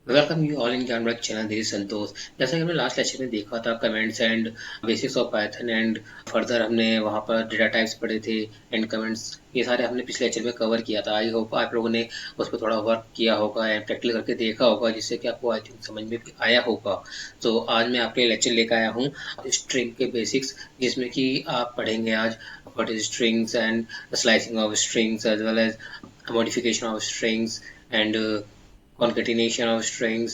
Welcome you all in जानवरक channel. This is संतोष। जैसा कि हमने लास्ट लेक्चर में देखा था comments and basics of Python and further हमने वहाँ पर डेटा टाइप्स पढ़े थे एंड कमेंट्स, ये सारे हमने पिछले लेक्चर में कवर किया था। आई होप आप लोगों ने उस पर थोड़ा वर्क किया होगा एंड प्रैक्टिस करके देखा होगा, जिससे कि आपको आई थिंक समझ में भी आया होगा। तो आज मैं आपके लेक्चर लेकर आया हूँ स्ट्रिंग के बेसिक्स, जिसमें कि आप पढ़ेंगे आज what is strings and slicing of strings as well as modification of strings and concatenation of strings,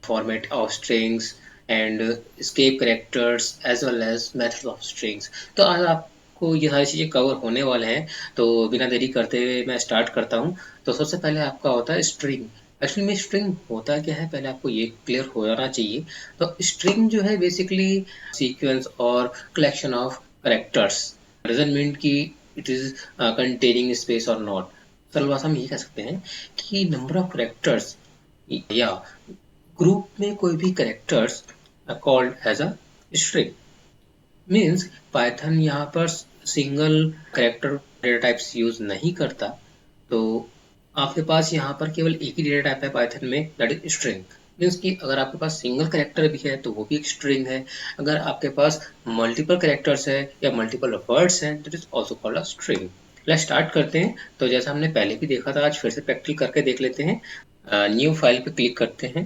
format of strings, and escape characters as well as methods of strings। तो आज आपको ये सारी चीज़ें कवर होने वाले हैं। तो बिना देरी करते हुए मैं स्टार्ट करता हूँ। तो सबसे पहले आपका होता है स्ट्रिंग। एक्चुअली में स्ट्रिंग होता क्या है, पहले आपको ये क्लियर हो जाना चाहिए। तो स्ट्रिंग जो है बेसिकली सीक्वेंस और collection of characters. Doesn't mean कि इट इज कंटेनिंग स्पेस और नॉट। सरल भाषा में ये कह सकते हैं कि नंबर ऑफ करेक्टर्स या ग्रुप में कोई भी characters called as a string. Means Python यहाँ पर single character data types use नहीं करता। तो आपके पास यहाँ पर केवल एक ही डेटा टाइप है पाइथन में, दैट इज स्ट्रिंग। मीन्स कि अगर आपके पास सिंगल करेक्टर भी है तो वो भी एक स्ट्रिंग है। अगर आपके पास मल्टीपल करेक्टर्स है या मल्टीपल वर्ड्स हैं, that is also called a string. Let's start करते हैं। तो जैसा हमने पहले भी देखा था, आज फिर से प्रैक्टिस करके देख लेते हैं। न्यू फाइल पे क्लिक करते हैं।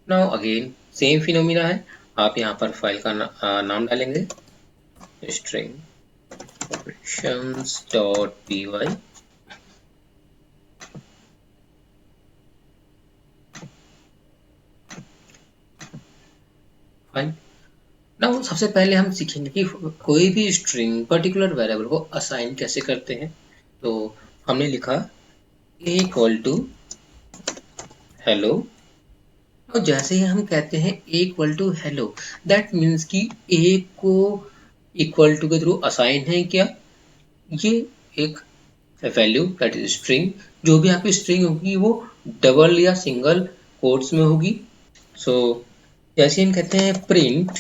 नाउ अगेन सेम फिनोमिना है। आप यहाँ पर फाइल का नाम डालेंगे string operations.py। फाइन। नाउ सबसे पहले हम सीखेंगे कि कोई भी स्ट्रिंग पर्टिकुलर वेरिएबल को असाइन कैसे करते हैं। तो हमने लिखा a इक्वल टू हेलो, और जैसे ही हम कहते हैं a equal to hello, that means कि a को इक्वल टू के थ्रू असाइन है क्या, ये एक वैल्यू दैट इज स्ट्रिंग। जो भी आपकी स्ट्रिंग होगी वो डबल या सिंगल कोट्स में होगी। सो जैसे हम कहते हैं प्रिंट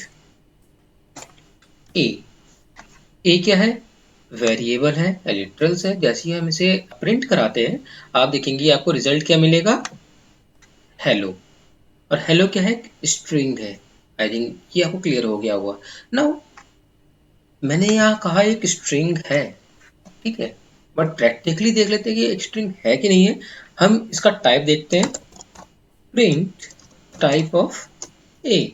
ए, ए क्या है, वेरिएबल है, लिटरल्स है। जैसे ही हम इसे प्रिंट कराते हैं आप देखेंगे आपको रिजल्ट क्या मिलेगा, हेलो। और हेलो क्या है, स्ट्रिंग है। आई थिंक ये आपको क्लियर हो गया होगा। नाउ मैंने यहाँ कहा एक स्ट्रिंग है, ठीक है, बट प्रैक्टिकली देख लेते हैं कि एक स्ट्रिंग है कि नहीं है। हम इसका टाइप देखते हैं, प्रिंट टाइप ऑफ ए।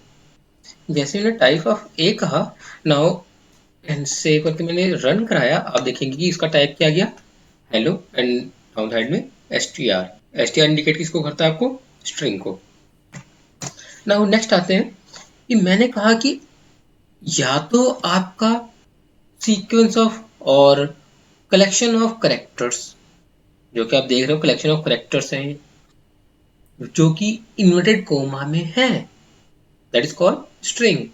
जैसे मैंने टाइप ऑफ ए कहा, नाउ एंड सेव करके मैंने रन कराया, आप देखेंगे कि इसका टाइप क्या गया, हेलो, एंड डाउन साइड में एस टी आर इंडिकेट किसको करता है, आपको स्ट्रिंग को। नाउ नेक्स्ट आते हैं कि मैंने कहा कि या तो आपका सीक्वेंस ऑफ और कलेक्शन ऑफ करेक्टर्स, जो कि आप देख रहे हो कलेक्शन ऑफ करेक्टर्स हैं जो कि इन्वर्टेड कोमा में है, दैट इज कॉल्ड स्ट्रिंग।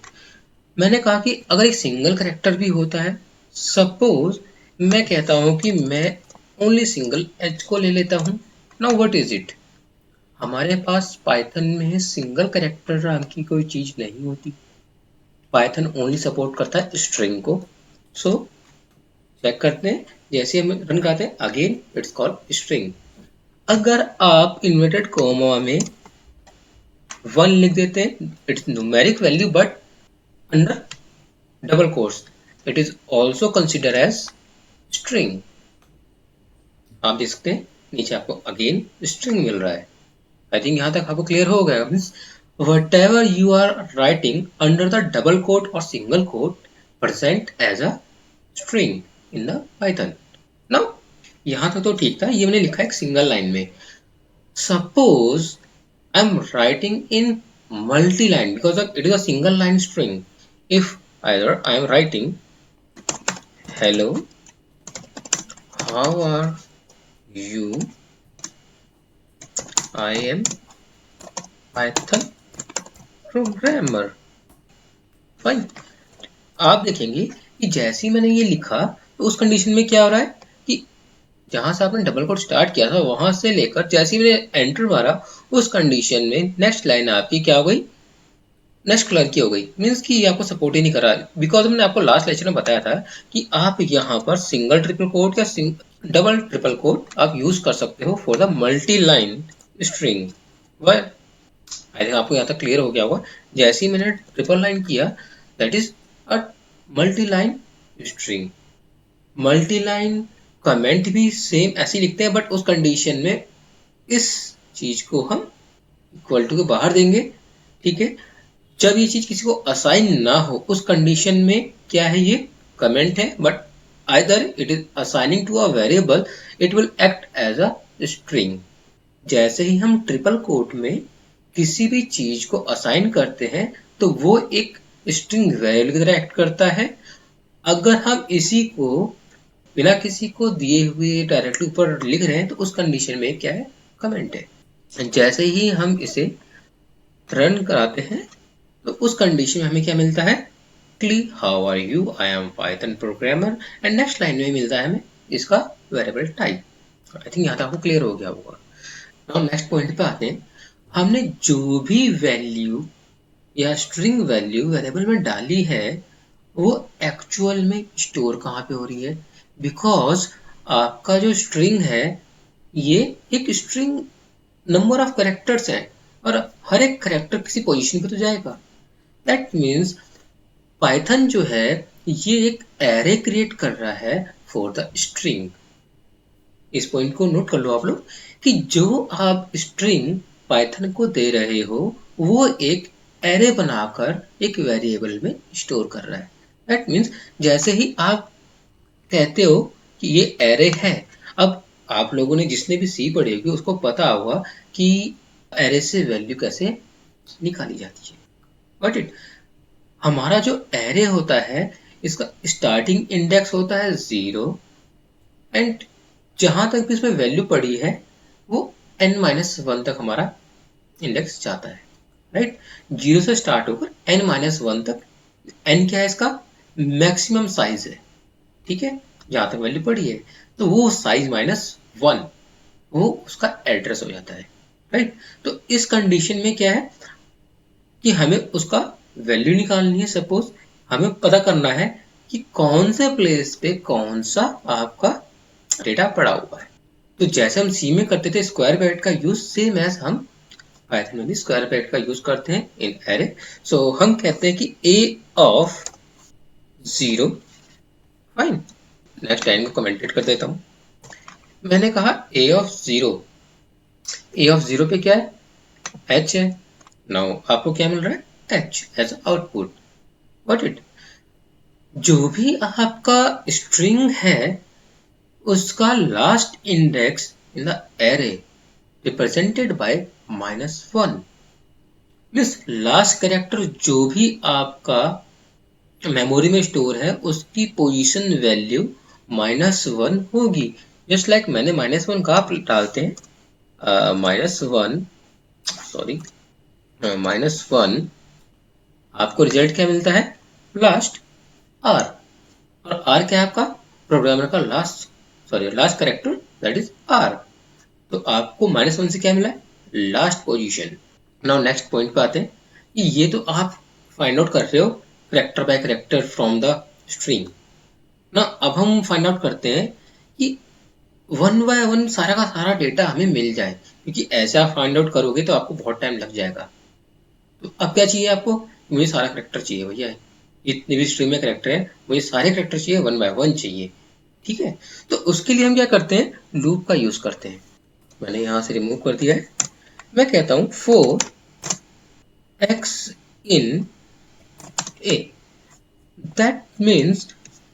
मैंने कहा कि अगर एक सिंगल करेक्टर भी होता है, सपोज मैं कहता हूं कि मैं ओनली सिंगल एच को ले लेता हूं। नाउ व्हाट इज इट, हमारे पास पाइथन में सिंगल करेक्टर नाम की कोई चीज नहीं होती। पाइथन ओनली सपोर्ट करता है स्ट्रिंग को। सो चेक करते हैं, जैसे हम रन करते हैं अगेन इट्स कॉल्ड स्ट्रिंग। अगर आप इन्वर्टेड कोमा में 1 लिख देते हैं, it's numeric value but under double quotes, it is also consider as string. आप देख सकते हैं नीचे आपको अगेन स्ट्रिंग मिल रहा है। आई थिंक यहाँ तक आपको क्लियर हो गया। Means whatever you are writing under the double quote or single quote present as a string in the Python। Now यहाँ तक तो ठीक था, ये मैंने लिखा है एक सिंगल लाइन में। Suppose I'm writing in multi-line because it is a single line string। If either I am writing hello, how are you, I am Python programmer। Fine. आप देखेंगे कि जैसे ही मैंने ये लिखा तो उस कंडीशन में क्या हो रहा है कि जहां से आपने डबल कोट स्टार्ट किया था वहां से लेकर जैसे ही मैंने एंटर मारा उस कंडीशन में नेक्स्ट लाइन आपकी क्या हो गई, नेक्स्ट कलर की हो गई। मीन्स कि ये आपको सपोर्ट ही नहीं कर रहा है। बिकॉज हमने आपको लास्ट लेक्चर में बताया था कि आप यहाँ पर सिंगल ट्रिपल कोट या डबल ट्रिपल कोट आप यूज कर सकते हो for the multi line string. I think आपको यहाँ तक क्लियर हो गया होगा। जैसे ही मैंने ट्रिपल लाइन किया, that is a multi line string. Multi line comment भी सेम ऐसे लिखते हैं, बट उस कंडीशन में इस चीज को हम इक्वल टू के बाहर देंगे, ठीक है। जब ये चीज किसी को असाइन ना हो, उस कंडीशन में क्या है, ये कमेंट है, but either it is assigning to a variable, it will act as a string. जैसे ही हम ट्रिपल कोट में किसी भी चीज को असाइन करते हैं तो वो एक स्ट्रिंग वेरिएबल की तरह एक्ट करता है। अगर हम इसी को बिना किसी को दिए हुए डायरेक्टली ऊपर लिख रहे हैं तो उस कंडीशन में क्या है, कमेंट है। जैसे ही हम इसे रन कराते हैं तो उस कंडीशन में हमें क्या मिलता है, क्ली how are you, I am Python programmer, and next line में मिलता है हमें इसका वेरिएबल टाइप। आई थिंक यहाँ तक आपको क्लियर हो गया होगा। नाउ नेक्स्ट पॉइंट पे आते हैं। हमने जो भी वैल्यू या स्ट्रिंग वैल्यू वेरिएबल में डाली है वो एक्चुअल में स्टोर कहाँ पे हो रही है, बिकॉज आपका जो स्ट्रिंग है ये एक स्ट्रिंग नंबर ऑफ कैरेक्टर्स है और हर एक कैरेक्टर किसी पोजीशन पे तो जाएगा। दैट मीन्स पाइथन जो है ये एक एरे क्रिएट कर रहा है फॉर द स्ट्रिंग। इस पॉइंट को नोट कर लो आप लोग कि जो आप स्ट्रिंग पाइथन को दे रहे हो वो एक एरे बनाकर एक वेरिएबल में स्टोर कर रहा है। दैट मीन्स जैसे ही आप कहते हो कि ये एरे है, अब आप लोगों ने जिसने भी सी पढ़ी होगी उसको पता होगा कि एरे से वैल्यू कैसे निकाली जाती है। Got it. हमारा जो एरे होता है इसका स्टार्टिंग इंडेक्स होता है 0 एंड जहां तक भी इसमें वैल्यू पड़ी है वो n-1 तक हमारा इंडेक्स जाता है, राइट। 0 से स्टार्ट होकर n-1 तक। n क्या है, इसका मैक्सिमम साइज है, ठीक है। जहां तक वैल्यू पड़ी है तो वो साइज -1 वो उसका एड्रेस हो जाता है, राइट। तो इस कंडीशन में क्या है कि हमें उसका वैल्यू निकालनी है। सपोज हमें पता करना है कि कौन से प्लेस पे कौन सा आपका डेटा पड़ा हुआ है। तो जैसे हम सी में करते थे स्क्वायर ब्रैकेट का यूज, सेम एज हम पाइथन में भी स्क्वायर ब्रैकेट का यूज करते हैं इन एरे। सो हम कहते हैं कि ए ऑफ 0, फाइन। नेक्स्ट लाइन को कमेंटेट कर देता हूं। मैंने कहा ए ऑफ 0, ए ऑफ 0 पे क्या है, h है। नाउ आपको क्या मिल रहा है, h as output. What it. जो भी आपका स्ट्रिंग है उसका last index in the array represented by -1 means last character जो भी आपका मेमोरी में स्टोर है उसकी पोजीशन वैल्यू -1 होगी। जस्ट लाइक मैंने -1 कहाँ डालते हैं, -1 सॉरी -1 आपको रिजल्ट क्या मिलता है, लास्ट आर। और आर क्या है आपका प्रोग्रामर का last character, that is R. तो आपको -1 से क्या मिला है, last position. Now next point पे आते हैं कि ये तो आप फाइंड आउट कर रहे हो character bye character from the string ना। अब हम फाइंड आउट करते हैं कि 1 बाय 1 सारा का सारा डेटा हमें मिल जाए, क्योंकि ऐसे आप फाइंड आउट करोगे तो आपको बहुत टाइम लग जाएगा। तो अब क्या चाहिए आपको, मुझे सारा कैरेक्टर चाहिए भैया, जितने भी स्ट्रिंग में कैरेक्टर है मुझे सारे कैरेक्टर चाहिए, 1 बाय 1 चाहिए, ठीक है। तो उसके लिए हम क्या करते हैं, लूप का यूज करते हैं। मैंने यहां से रिमूव कर दिया है। मैं कहता हूं for x in a, that means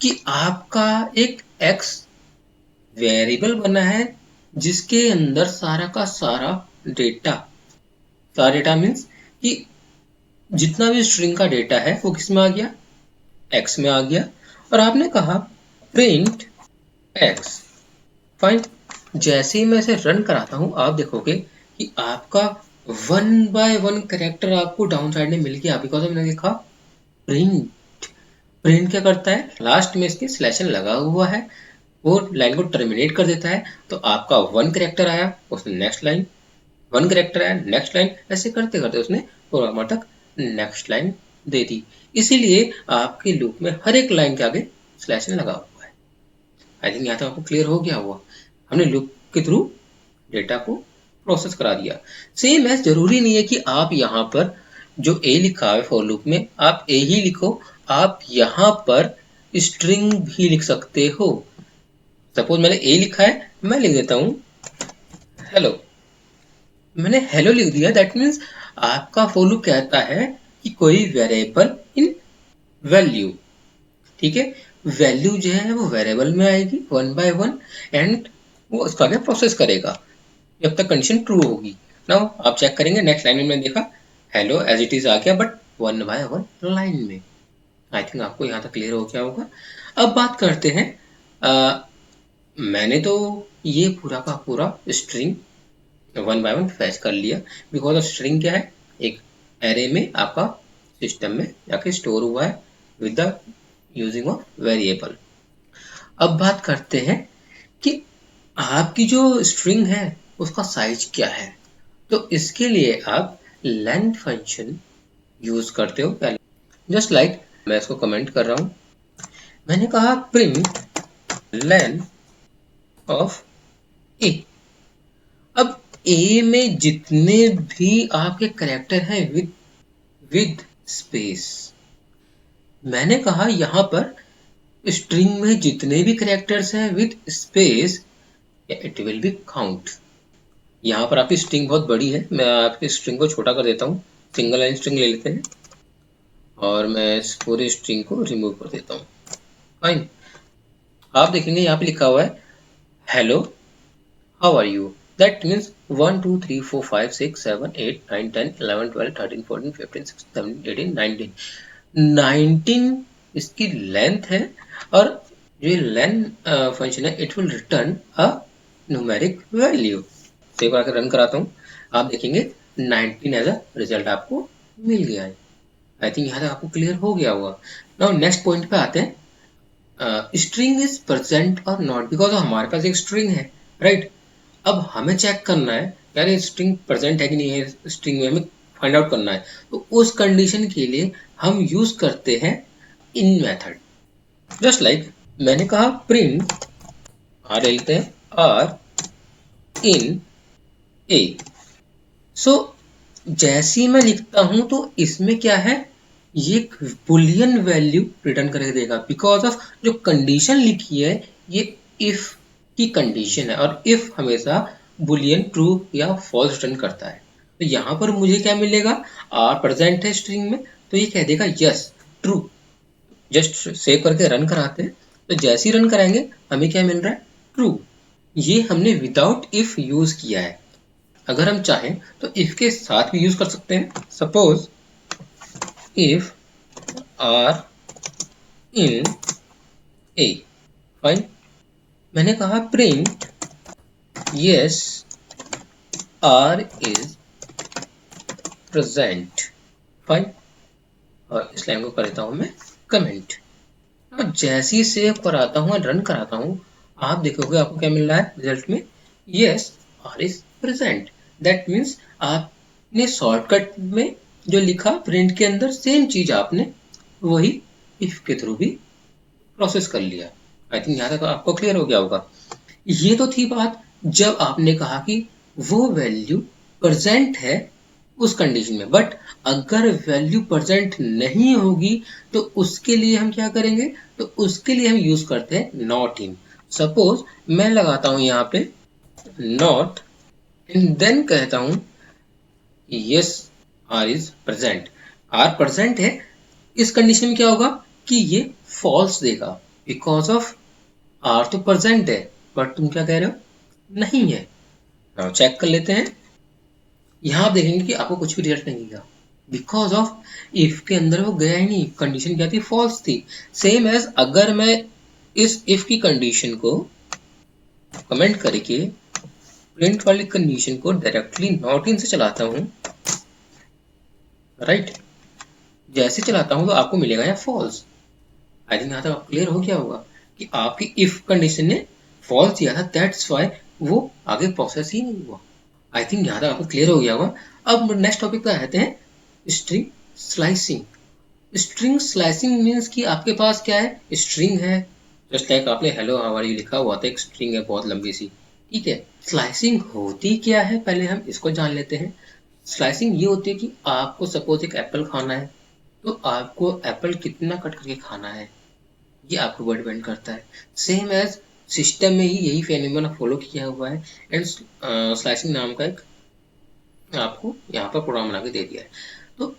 कि आपका एक x वेरिएबल बना है जिसके अंदर सारा का सारा डेटा मीन्स कि जितना भी स्ट्रिंग का डेटा है वो किस में आ गया, x में आ गया। और आपने कहा प्रिंट x, फाइन। जैसे ही मैं इसे रन कराता हूं आप देखोगे कि आपका 1 बाय 1 कैरेक्टर आपको डाउन साइड में मिल गया, बिकॉज मैंने लिखा प्रिंट। प्रिंट क्या करता है, लास्ट में इसके स्लैशन लगा हुआ है, वो लाइन को टर्मिनेट कर देता है। तो आपका 1 कैरेक्टर आया, उसने नेक्स्ट लाइन, 1 कैरेक्टर आया नेक्स्ट लाइन, ऐसे करते करते उसने प्रोग्रामर तक नेक्स्ट लाइन दे दी। इसीलिए आपके लूप में हर एक लाइन के आगे स्लैशन लगा हुआ है। आई थिंक यहाँ तक आपको क्लियर हो गया हुआ। हमने लूप के थ्रू डेटा को प्रोसेस करा दिया। सेम है, जरूरी नहीं है कि आप यहाँ पर जो ए लिखा है फॉर लूप में आप ए ही लिखो, आप यहाँ पर स्ट्रिंग भी लिख सकते हो। सपोज मैंने ए लिखा है, मैं लिख देता हूँ हेलो। मैंने हेलो लिख दिया, दैट मीन्स आपका फॉर लूप कहता है कि कोई वेरिएबल इन वैल्यू, ठीक है, वैल्यू जो है वो वेरिएबल में आएगी 1 by 1 एंड वो उसका आगे प्रोसेस करेगा जब तक कंडीशन ट्रू होगी। नाउ आप चेक करेंगे नेक्स्ट लाइन में मैंने देखा हेलो एज इट इज आ गया बट 1 by 1 लाइन में। आई थिंक आपको यहाँ तक क्लियर हो गया होगा। अब बात करते हैं, मैंने तो ये पूरा का पूरा स्ट्रिंग 1 by 1 फैच कर लिया, बिकॉज ऑफ स्ट्रिंग क्या है, एक एरे में आपका सिस्टम में जाके स्टोर हुआ है with the using of variable. अब बात करते हैं कि आपकी जो स्ट्रिंग है उसका साइज क्या है। तो इसके लिए आप लेंथ फंक्शन यूज करते हो। जस्ट लाइक मैं इसको कमेंट कर रहा हूं, मैंने कहा प्रिंट लेंथ ऑफ ए। अब ए में जितने भी आपके कैरेक्टर हैं विद स्पेस, मैंने कहा यहां पर स्ट्रिंग में जितने भी कैरेक्टर्स हैं with space it will be count. यहाँ पर आपकी स्ट्रिंग बहुत बड़ी है, मैं आपकी स्ट्रिंग को छोटा कर देता हूँ, सिंगल लाइन स्ट्रिंग ले लेते हैं और मैं इस पूरी स्ट्रिंग को रिमूव कर देता हूँ। फाइन, आप देखेंगे यहाँ पे लिखा हुआ है hello how are you, that means 1 2 3 4 5 6 7 8 9 10 11 12 13 14 15 16 17 18 19 19 इसकी लेंथ है और ये लेंथ फंक्शन है it will return a numeric value. Save करके रन कराता हूँ, आप देखेंगे 19 एज अ रिजल्ट आपको मिल गया है। आई थिंक यहाँ तक आपको क्लियर हो गया होगा। नाउ नेक्स्ट पॉइंट पे आते हैं, स्ट्रिंग इज प्रेजेंट और नॉट, बिकॉज हमारे पास एक स्ट्रिंग है राइट। अब हमें चेक करना है यार ये स्ट्रिंग प्रेजेंट है कि नहीं है, स्ट्रिंग में हमें फाइंड आउट करना है। तो उस कंडीशन के लिए हम यूज करते हैं इन मेथड। जस्ट लाइक मैंने कहा प्रिंट आर लेते हैं आर इन ए। सो जैसे ही मैं लिखता हूं तो इसमें क्या है, ये बुलियन वैल्यू रिटर्न करके देगा, बिकॉज ऑफ जो कंडीशन लिखी है ये इफ की कंडीशन है और इफ हमेशा बुलियन ट्रू या फॉल्स रिटर्न करता है। तो यहाँ पर मुझे क्या मिलेगा, आर प्रेजेंट है स्ट्रिंग में तो ये कह देगा यस ट्रू। जस्ट सेव करके रन कराते हैं, तो जैसे ही रन कराएंगे हमें क्या मिल रहा है, ट्रू। ये हमने विदाउट इफ यूज किया है। अगर हम चाहें तो इफ के साथ भी यूज कर सकते हैं। Suppose if R in a, fine, मैंने कहा print yes R is present, fine, और इस लाइन को कर देता हूं मैं कमेंट। अब जैसे ही सेव कराता हूं और रन कराता हूं आप देखोगे आपको क्या मिल रहा है रिजल्ट में, yes R is present. That means आपने शॉर्टकट में जो लिखा प्रिंट के अंदर सेम चीज आपने वही इफ के थ्रू भी प्रोसेस कर लिया। आई थिंक यहाँ तक आपको क्लियर हो गया होगा। ये तो थी बात जब आपने कहा कि वो वैल्यू प्रेजेंट है उस कंडीशन में, बट अगर वैल्यू प्रेजेंट नहीं होगी तो उसके लिए हम क्या करेंगे, तो उसके लिए हम यूज करते हैं नॉट इन। सपोज मैं लगाता हूं यहाँ पे नॉट एंड देन कहता हूं yes R is present. R present है, इस कंडीशन में क्या होगा कि ये फॉल्स देगा बिकॉज ऑफ आर तो प्रेजेंट है बट तुम क्या कह रहे हो नहीं है। नाउ चेक कर लेते हैं, यहां आप देखेंगे कि आपको कुछ भी रिजल्ट नहीं मिलेगा बिकॉज ऑफ इफ के अंदर वो गया ही नहीं, कंडीशन क्या थी, फॉल्स थी। सेम एज अगर मैं इस इफ की कंडीशन को कमेंट करके प्रिंट वाली कंडीशन को डायरेक्टली नॉट इन से चलाता हूं राइट, जैसे चलाता हूं तो आपको मिलेगा यहाँ फॉल्स। आई थिंक यहाँ तक क्लियर हो गया होगा कि आपकी इफ कंडीशन ने फॉल्स दिया था, दैट्स व्हाई वो आगे प्रोसेस ही नहीं हुआ। आई थिंक यहाँ तक आपको क्लियर हो गया होगा। अब नेक्स्ट टॉपिक पे आते हैं string slicing. String slicing means कि आपके पास क्या है, स्ट्रिंग है, जस्ट लाइक आपने हेलो हाउ आर यू लिखा हुआ था, एक स्ट्रिंग है बहुत लंबी सी, ठीक है। स्लाइसिंग होती क्या है, पहले हम इसको जान लेते हैं। स्लाइसिंग ये होती है कि आपको सपोज एक एप्पल खाना है, तो आपको एप्पल कितना कट करके खाना है ये आपके ऊपर डिपेंड करता है। सेम एज सिस्टम में ही यही फेनोमेना फॉलो किया हुआ है एंड स्लाइसिंग नाम का एक आपको यहाँ पर प्रोग्राम बना के दे दिया है। तो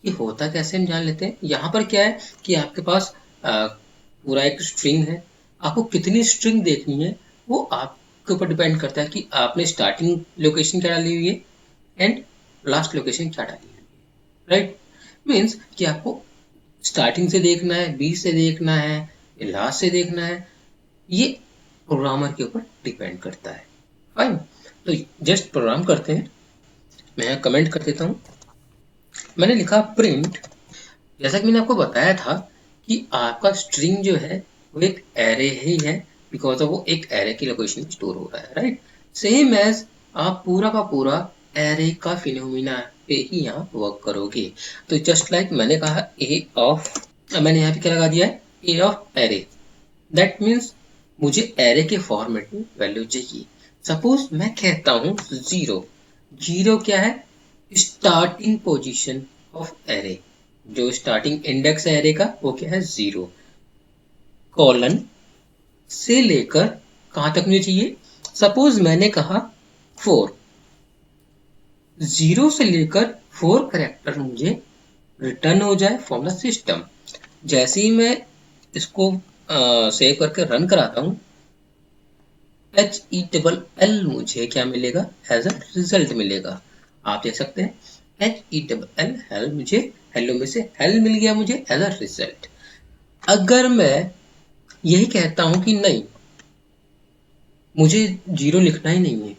ये होता कैसे हम जान लेते हैं। यहाँ पर क्या है कि आपके पास पूरा एक स्ट्रिंग है, आपको कितनी स्ट्रिंग देखनी है वो आपके ऊपर डिपेंड करता है कि आपने स्टार्टिंग लोकेशन क्या डाली हुई है एंड लास्ट लोकेशन क्या डाली हुई है, राइट। मीन्स कि आपको स्टार्टिंग से देखना है, बीच से देखना है, लास्ट से देखना है, ये प्रोग्रामर के ऊपर डिपेंड करता है। फाइन, तो जस्ट प्रोग्राम करते हैं। मैं कमेंट कर देता हूँ। मैंने लिखा प्रिंट, जैसा कि मैंने आपको बताया था कि आपका स्ट्रिंग जो है वो एक एरे ही है, बिकॉज ऑफ वो एक एरे की लोकेशन में स्टोर हो रहा है, राइट। सेम एज आप पूरा का पूरा एरे का फिनोमिना पे ही यहाँ वर्क करोगे। तो जस्ट लाइक मैंने कहा ए ऑफ, मैंने यहाँ पे क्या लगा दिया है, ए ऑफ एरे। दैट मीन्स मुझे एरे के फॉर्मेट में वैल्यू चाहिए। सपोज मैं कहता हूँ जीरो। जीरो क्या है, स्टार्टिंग पोजीशन ऑफ एरे, जो स्टार्टिंग इंडेक्स है एरे का वो क्या है, जीरो। कॉलन से लेकर कहां तक मुझे चाहिए, सपोज मैंने कहा फोर। जीरो से लेकर फोर करेक्टर मुझे रिटर्न हो जाए फ्रॉम द सिस्टम। जैसे ही मैं इसको सेव करके रन कराता हूँ, HELL मुझे क्या मिलेगा, एज अ रिजल्ट मिलेगा। आप देख सकते हैं HELL मुझे हेलो में से हेल मिल गया मुझे एज अ रिजल्ट। अगर मैं यही कहता हूं कि नहीं मुझे जीरो लिखना ही नहीं है,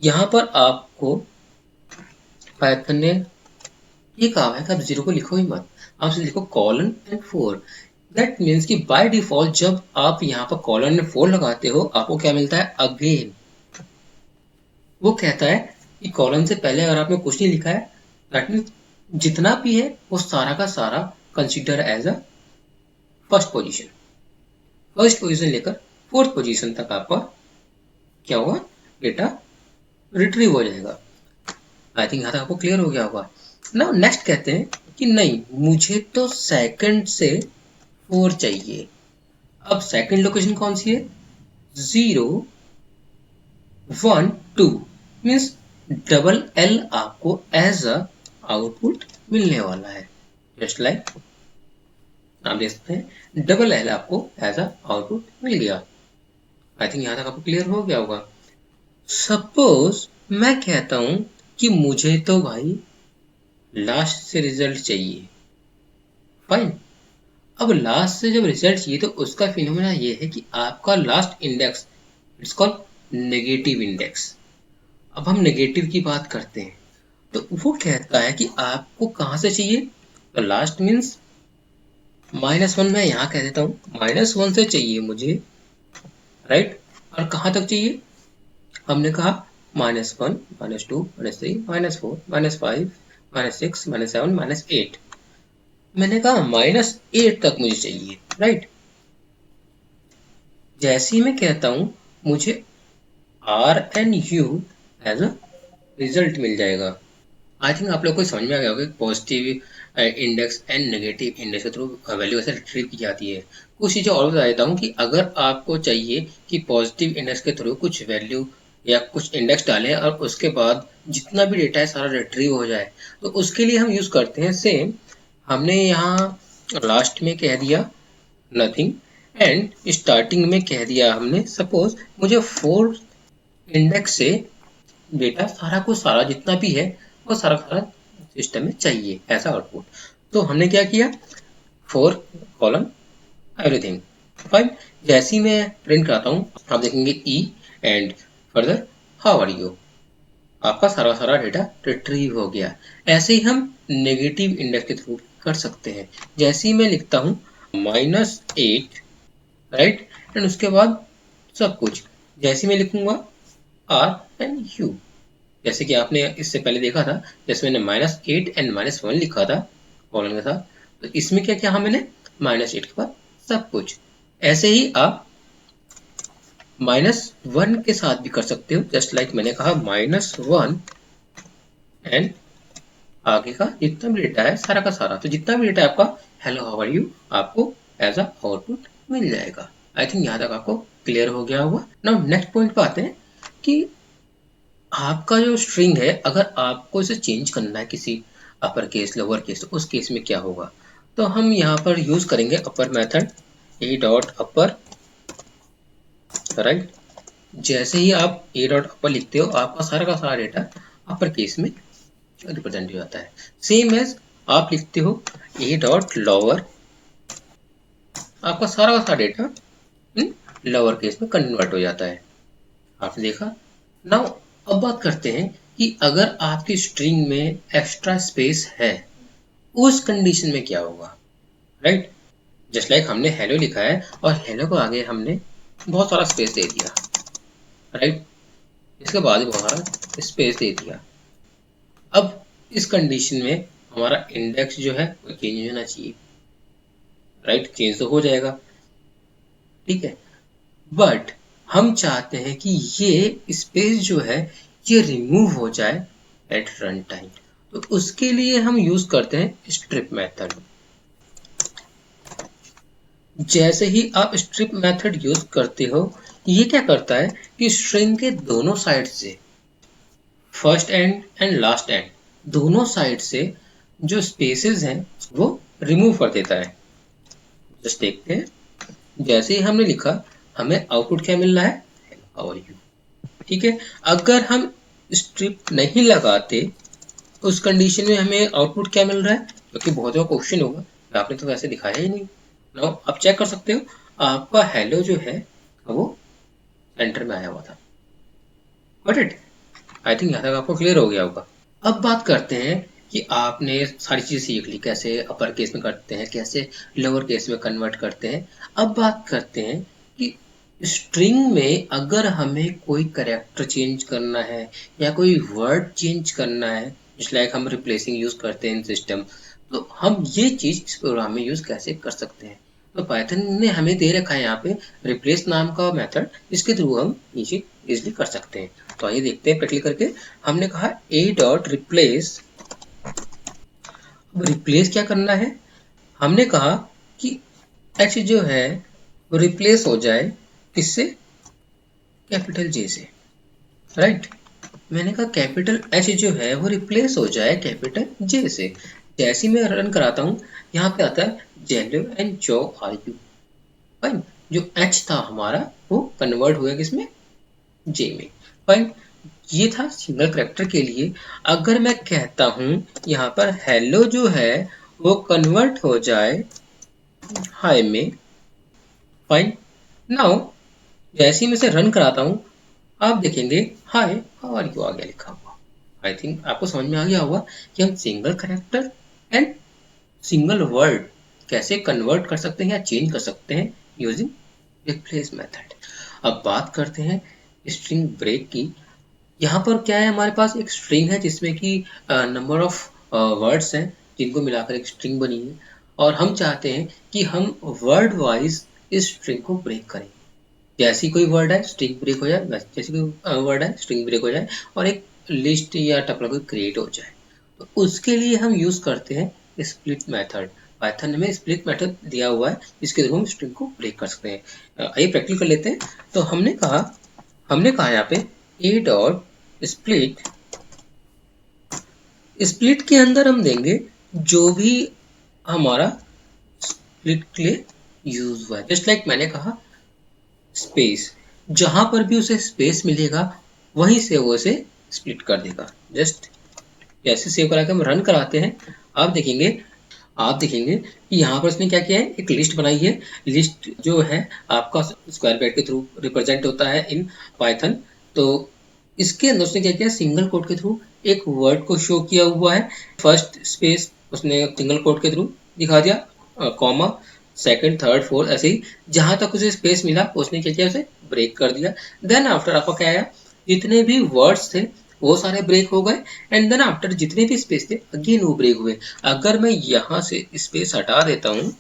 यहां पर आपको पाइथन ने ये कहा है कि आप जीरो को लिखो ही मत, आप लिखो colon and four. That means कि बाय डिफॉल्ट जब आप यहाँ पर कॉलन एंड फोर लगाते हो आपको क्या मिलता है, अगेन वो कहता है कि कॉलन से पहले अगर आपने कुछ नहीं लिखा है, दैट मीन्स जितना भी है वो सारा का सारा consider as a first position. First position लेकर फोर्थ पोजीशन तक आपका क्या होगा, डेटा रिट्रीव हो जाएगा। आई थिंक यहाँ तक आपको क्लियर हो गया होगा। नाउ नेक्स्ट कहते हैं कि नहीं मुझे तो सेकंड से फोर चाहिए। अब सेकंड लोकेशन कौन सी है, zero one two, means double L आपको एज अ आउटपुट मिलने वाला है। जस्ट लाइक आप देख सकते हैं डबल एल आपको एज अ आउटपुट मिल गया। आई थिंक यहाँ तक आपको क्लियर हो गया होगा। सपोज मैं कहता हूं कि मुझे तो भाई लास्ट से रिजल्ट चाहिए। फाइन, अब लास्ट से जब रिजल्ट चाहिए तो उसका फिनोमेना ये है कि आपका last index, it's called negative index. अब हम नेगेटिव की बात करते हैं तो वो कहता है कि आपको कहां से चाहिए, तो लास्ट मीन्स माइनस वन, मैं यहाँ कह देता हूँ माइनस वन से चाहिए मुझे, राइट। और कहां तक चाहिए, हमने कहा minus one, minus two, minus three, minus four, minus five, minus six, minus seven, minus eight. मैंने कहा माइनस एट तक मुझे चाहिए, राइट। जैसे ही मैं कहता हूं मुझे R N U as a result मिल जाएगा। आई थिंक आप लोग को समझ में आ गया होगा positive index and negative index के थ्रू वैल्यू ऐसे रिट्रीव की जाती है। कुछ चीज़ें और बता देता हूँ कि अगर आपको चाहिए कि पॉजिटिव इंडेक्स के थ्रू कुछ वैल्यू या कुछ इंडेक्स डालें और उसके बाद जितना भी डेटा है सारा रिट्रीव हो जाए, तो उसके लिए हम यूज़ करते हैं सेम। हमने यहाँ लास्ट में कह दिया नथिंग एंड स्टार्टिंग में कह दिया हमने सपोज मुझे फोर इंडेक्स से डेटा सारा को सारा जितना भी है वो सारा सारा सिस्टम में चाहिए ऐसा आउटपुट। तो हमने क्या किया, फोर कॉलन एवरीथिंग। फाइन, जैसे ही मैं प्रिंट कराता हूँ आप देखेंगे E and further how are you, आपका सारा सारा डेटा रिट्रीव हो गया। ऐसे ही हम नेगेटिव इंडेक्स के थ्रू कर सकते हैं। जैसे ही मैं लिखता हूँ माइनस एट, राइट, एंड उसके बाद सब कुछ जैसे मैं लिखूंगा आर एंड यू, जैसे कि आपने इससे पहले देखा था, जैसे मैंने minus eight and minus one लिखा था कॉलन के साथ, तो इसमें क्या किया मैंने माइनस एट के बाद सब कुछ। ऐसे ही आप -1 के साथ भी कर सकते हो, जस्ट लाइक मैंने कहा -1 एंड आगे का जितना भी डेटा है सारा का सारा, तो जितना भी डेटा आपका हेलो हाउ आर यू आपको एज अ आउटपुट मिल जाएगा। आई थिंक यहाँ तक आपको क्लियर हो गया होगा। नाउ नेक्स्ट पॉइंट पे आते हैं कि आपका जो स्ट्रिंग है अगर आपको इसे चेंज करना है किसी अपर केस लोअर केस, तो उस केस में क्या होगा। तो हम यहाँ पर यूज करेंगे upper method A dot upper, right. जैसे ही आप ए डॉट अपर लिखते हो आपका सारा का सारा डेटा अपर केस में रिप्रेजेंट हो जाता है। सेम एज आप लिखते हो ए डॉट लोअर, आपका सारा का सारा डेटा इन लोअर केस में कन्वर्ट हो जाता है। आपने देखा। नाउ अब बात करते हैं कि अगर आपकी स्ट्रिंग में एक्स्ट्रा स्पेस है उस कंडीशन में क्या होगा, राइट। जस्ट लाइक हमने हेलो लिखा है और हेलो को आगे हमने बहुत सारा स्पेस दे दिया, राइट। इसके बाद बहुत सारा स्पेस दे दिया। अब इस कंडीशन में हमारा इंडेक्स जो है वो चेंज होना चाहिए, राइट। चेंज तो हो जाएगा, ठीक है, बट हम चाहते हैं कि ये स्पेस जो है ये रिमूव हो जाए एट रन टाइम। तो उसके लिए हम यूज करते हैं स्ट्रिप मेथड। जैसे ही आप स्ट्रिप मेथड यूज करते हो ये क्या करता है कि स्ट्रिंग के दोनों साइड से, फर्स्ट एंड लास्ट एंड, दोनों साइड से जो स्पेसेस हैं वो रिमूव कर देता है। जस्ट देखते हैं। जैसे ही हमने लिखा हमें आउटपुट क्या मिल रहा है, हाउ आर यू, ठीक है। अगर हम स्ट्रिप नहीं लगाते उस कंडीशन में हमें आउटपुट क्या मिल रहा है, क्योंकि बहुत ज्यादा क्वेश्चन होगा, आपने तो वैसे दिखाया ही नहीं। नाउ आप चेक कर सकते हो आपका हेलो जो है वो एंटर में आया हुआ था, गॉट इट। आई थिंक यहाँ तक आपको क्लियर हो गया होगा। अब बात करते हैं कि आपने सारी चीज़ सीख ली, कैसे अपर केस में करते हैं, कैसे लोअर केस में कन्वर्ट करते हैं। अब बात करते हैं कि स्ट्रिंग में अगर हमें कोई कैरेक्टर चेंज करना है या कोई वर्ड चेंज करना है, जिस लाइक हम रिप्लेसिंग यूज करते हैं इन सिस्टम, तो हम ये चीज इस प्रोग्राम में यूज कैसे कर सकते हैं। तो पाइथन ने हमें दे रखा है यहाँ पे रिप्लेस नाम का मेथड, इसके थ्रू हम ये चीज इजिली कर सकते हैं। तो आइए देखते हैं प्रैक्टिकली करके। हमने कहा ए डॉट रिप्लेस, अब रिप्लेस क्या करना है, हमने कहा कि एच जो है वो रिप्लेस हो जाए किससे, कैपिटल जे से, राइट। मैंने कहा कैपिटल एच जो है वो रिप्लेस हो जाए कैपिटल जे से। जैसे मैं रन कराता हूँ यहाँ पे आता है जेलो एंड जो आर यू, फाइन। जो एच था हमारा वो कन्वर्ट हुआ किसमें, जे में, फाइन। ये था सिंगल कैरेक्टर के लिए। अगर मैं कहता हूं यहाँ पर हेलो जो है वो कन्वर्ट हो जाए हाय में, फाइन। नाउ जैसे ही मैं इसे रन कराता हूँ आप देखेंगे हाय हाउ आर यू आ गया लिखा हुआ। आई थिंक आपको समझ में आ गया होगा कि हम single character and single word कैसे कन्वर्ट कर सकते हैं या चेंज कर सकते हैं यूजिंग रिप्लेस मेथड। अब बात करते हैं स्ट्रिंग ब्रेक की। यहाँ पर क्या है, हमारे पास एक स्ट्रिंग है जिसमें कि नंबर ऑफ वर्ड्स हैं जिनको मिलाकर एक स्ट्रिंग बनी है, और हम चाहते हैं कि हम वर्ड वाइज इस स्ट्रिंग को ब्रेक करें। जैसी कोई वर्ड है स्ट्रिंग ब्रेक हो जाए, जैसी कोई वर्ड है स्ट्रिंग ब्रेक हो जाए और एक लिस्ट या टपल कोई क्रिएट हो जाए। तो उसके लिए हम यूज करते हैं स्प्लिट मेथड। पाइथन में स्प्लिट मेथड दिया हुआ है जिसके थ्रू हम स्ट्रिंग को ब्रेक कर सकते हैं। आइए प्रैक्टिकल कर लेते हैं। तो हमने कहा यहाँ पे ए डॉट स्प्लिट, स्प्लिट के अंदर हम देंगे जो भी हमारा स्प्लिट के लिए यूज हुआ है। जस्ट लाइक मैंने कहा स्पेस, जहां पर भी उसे स्पेस मिलेगा वहीं से वो उसे स्प्लिट कर देगा। जस्ट जैसे सेव करा के हम रन कराते हैं आप देखेंगे कि यहाँ पर इसने क्या किया है, एक लिस्ट बनाई है। लिस्ट जो है आपका स्क्वायर ब्रैकेट के थ्रू रिप्रेजेंट होता है इन पाइथन। तो इसके अंदर उसने क्या किया, सिंगल कोट के थ्रू एक वर्ड को शो किया हुआ है। फर्स्ट स्पेस उसने सिंगल कोट के थ्रू दिखा दिया, कॉमा, सेकंड, थर्ड, फोर्थ, ऐसे ही जहां तक उसे स्पेस मिला उसने क्या किया, उसे ब्रेक कर दिया। देन आफ्टर आपका क्या आया, जितने भी वर्ड्स थे वो सारे ब्रेक हो गए, एंड देन आफ्टर जितने भी स्पेस थे अगेन वो ब्रेक हुए। अगर मैं यहाँ से स्पेस हटा देता हूँ,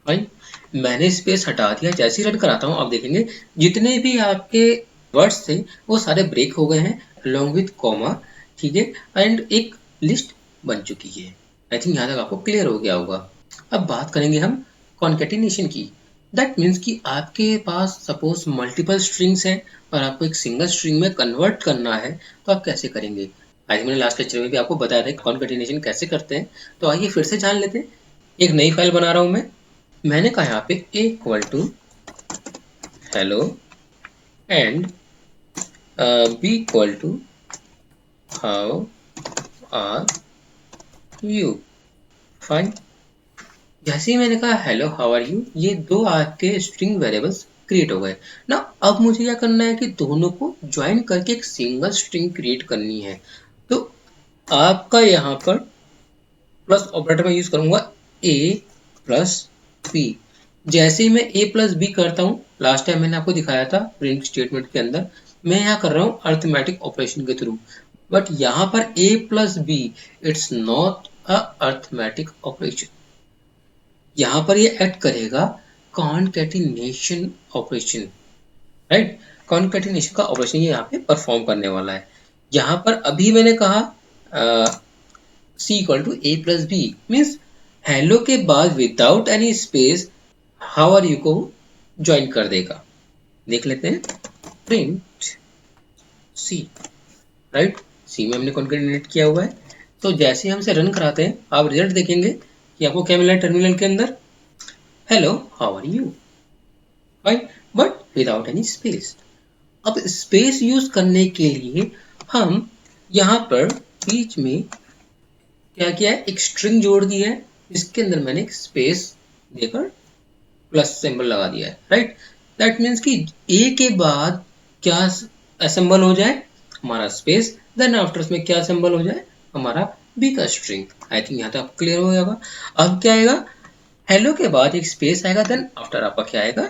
फाइन, मैंने स्पेस हटा दिया, जैसे ही रन कराता हूँ आप देखेंगे जितने भी आपके वर्ड्स थे वो सारे ब्रेक हो गए हैं along with कॉमा, ठीक है, एंड एक लिस्ट बन चुकी है। आई थिंक यहाँ तक आपको क्लियर हो गया होगा। अब बात करेंगे हम कॉन्केटिनेशन की। दैट मीन्स कि आपके पास सपोज मल्टीपल स्ट्रिंग्स हैं और आपको एक सिंगल स्ट्रिंग में कन्वर्ट करना है, तो आप कैसे करेंगे? आज मैंने लास्ट लेक्चर में भी आपको बताया था कॉन्केटिनेशन कैसे करते हैं, तो आइए फिर से जान लेते हैं। एक नई फाइल बना रहा हूं मैंने कहा यहाँ पे a equal to hello and b equal to how are you, fine. जैसे ही मैंने कहा हेलो हाउ आर यू, ये दो आपके स्ट्रिंग वेरिएबल्स क्रिएट हो गए ना। अब मुझे क्या करना है कि दोनों को ज्वाइन करके एक सिंगल स्ट्रिंग क्रिएट करनी है। तो आपका यहाँ पर प्लस ऑपरेटर में यूज करूंगा a प्लस b। जैसे ही मैं a प्लस बी करता हूँ, लास्ट टाइम मैंने आपको दिखाया था प्रिंट स्टेटमेंट के अंदर, मैं यहाँ कर रहा हूँ अर्थमेटिक ऑपरेशन के थ्रू, बट यहाँ पर a plus B it's not a arithmetic operation. यहाँ पर ये एक्ट करेगा कॉन्कैटिनेशन ऑपरेशन, राइट। कॉन्कैटिनेशन का ऑपरेशन ये यहाँ पे परफॉर्म करने वाला है। यहाँ पर अभी मैंने कहा c equal to a plus B means hello के बाद without any space how are you को ज्वाइन कर देगा। देख लेते हैं प्रिंट c, राइट। c में हमने कॉन्कैटिनेट किया हुआ है। तो जैसे हम इसे रन कराते हैं आप रिजल्ट देखेंगे कि आपको क्या मिला है टर्मिनल के अंदर, hello how are you, right, but without any space. अब स्पेस यूज करने के लिए हम यहाँ पर बीच में क्या किया है, एक स्ट्रिंग जोड़ दी है, इसके अंदर मैंने एक स्पेस देकर प्लस सिंबल लगा दिया है, राइट। दैट मीन्स कि ए के बाद क्या असेंबल हो जाए, हमारा स्पेस, देन आफ्टर उसमें क्या असेंबल हो जाए, हमारा बी का स्ट्रिंग। आई थिंक यहाँ तक क्लियर हो जाएगा। अब क्या आएगा, हेलो के बाद एक स्पेस आएगा, देन आफ्टर आपका क्या आएगा,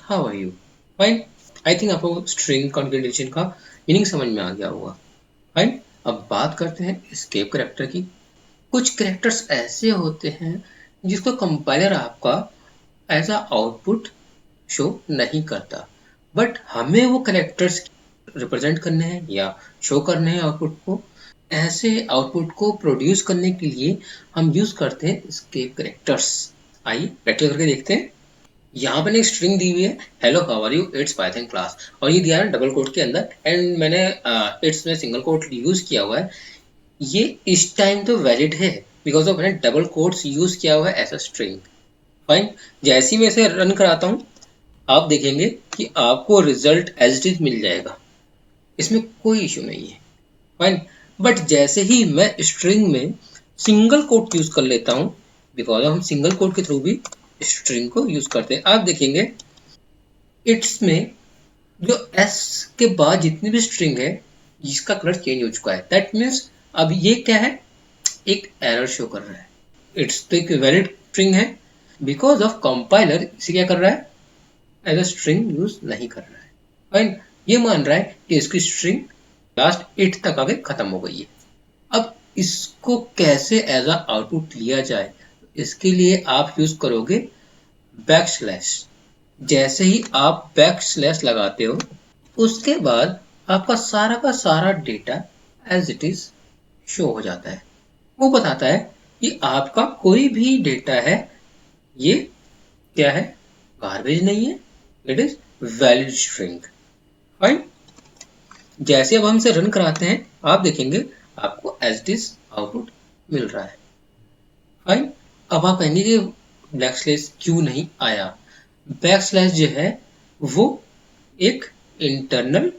how are you, fine. I think आपको स्ट्रिंग कॉन्केटिनेशन का मीनिंग समझ में आ गया होगा, फाइन। अब बात करते हैं एस्केप कैरेक्टर की। कुछ कैरेक्टर्स ऐसे होते हैं जिसको कंपाइलर आपका एज अ आउटपुट शो नहीं करता, बट हमें वो कैरेक्टर्स रिप्रेजेंट करने हैं या शो करने हैं आउटपुट को। ऐसे आउटपुट को प्रोड्यूस करने के लिए हम यूज करते हैं एस्केप कैरेक्टर्स। आइए प्रैक्टिस करके देखते हैं। यहाँ पे एक स्ट्रिंग दी हुई है, hello how are you it's Python class, और ये दिया है डबल कोट के अंदर, एंड मैंने इट्स में सिंगल कोट यूज किया हुआ है। ये इस टाइम तो वैलिड है बिकॉज ऑफ मैंने डबल कोट्स यूज किया हुआ है एज अ स्ट्रिंग, फाइन। जैसे ही मैं इसे रन कराता हूँ आप देखेंगे कि आपको रिजल्ट एज इट इज मिल जाएगा, इसमें कोई इश्यू नहीं है, फाइन। बट जैसे ही मैं स्ट्रिंग में सिंगल कोट यूज कर लेता हूँ, बिकॉज हम सिंगल कोट के थ्रू भी स्ट्रिंग को यूज करते हैं, आप देखेंगे इट्स में जो एस के बाद जितनी भी स्ट्रिंग है जिसका कलर चेंज हो चुका है, दैट मीन्स अब ये क्या है, एक एरर शो कर रहा है। इट्स तो एक वैलिड स्ट्रिंग है, बिकॉज ऑफ कंपाइलर इसे क्या कर रहा है, एज अ स्ट्रिंग यूज नहीं कर रहा है, फाइन। ये मान रहा है कि इसकी स्ट्रिंग लास्ट 8 तक आगे खत्म हो गई है। अब इसको कैसे एज अ आउटपुट लिया जाए, इसके लिए आप यूज करोगे बैकस्लैश। जैसे ही आप बैकस्लैश लगाते हो उसके बाद आपका सारा का सारा data as it is show हो जाता है। वो बताता है कि आपका कोई भी डेटा है ये क्या है, गार्बेज नहीं है, it is valid string, fine. जैसे अब हम इसे रन कराते हैं आप देखेंगे आपको एज इट इज आउटपुट मिल रहा है, फाइन। अब आप कहेंगे कि बैकस्लैश क्यों नहीं आया। बैकस्लैश जो है वो एक इंटरनल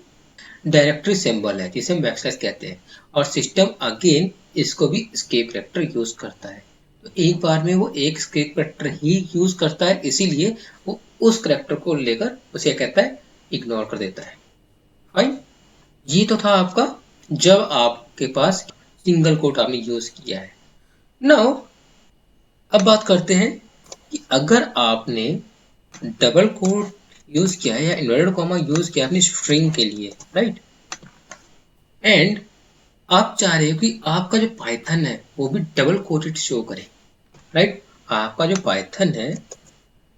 डायरेक्टरी सिंबल है जिसे हम बैकस्लैश कहते हैं, और सिस्टम अगेन इसको भी एस्केप कैरेक्टर यूज करता है। तो एक बार में वो एक एस्केप कैरेक्टर ही यूज करता है, इसीलिए वो उस कैरेक्टर को लेकर उसे कहता है इग्नोर कर देता है, फाइन। ये तो था आपका जब आपके पास सिंगल कोट आपने यूज किया है। नाउ अब बात करते हैं कि अगर आपने डबल कोट यूज किया है या इन्वर्टेड कॉमा यूज किया अपनी स्ट्रिंग के लिए, राइट, एंड आप चाह रहे हो कि आपका जो पाइथन है वो भी डबल कोटेड शो करे, राइट। आपका जो पाइथन है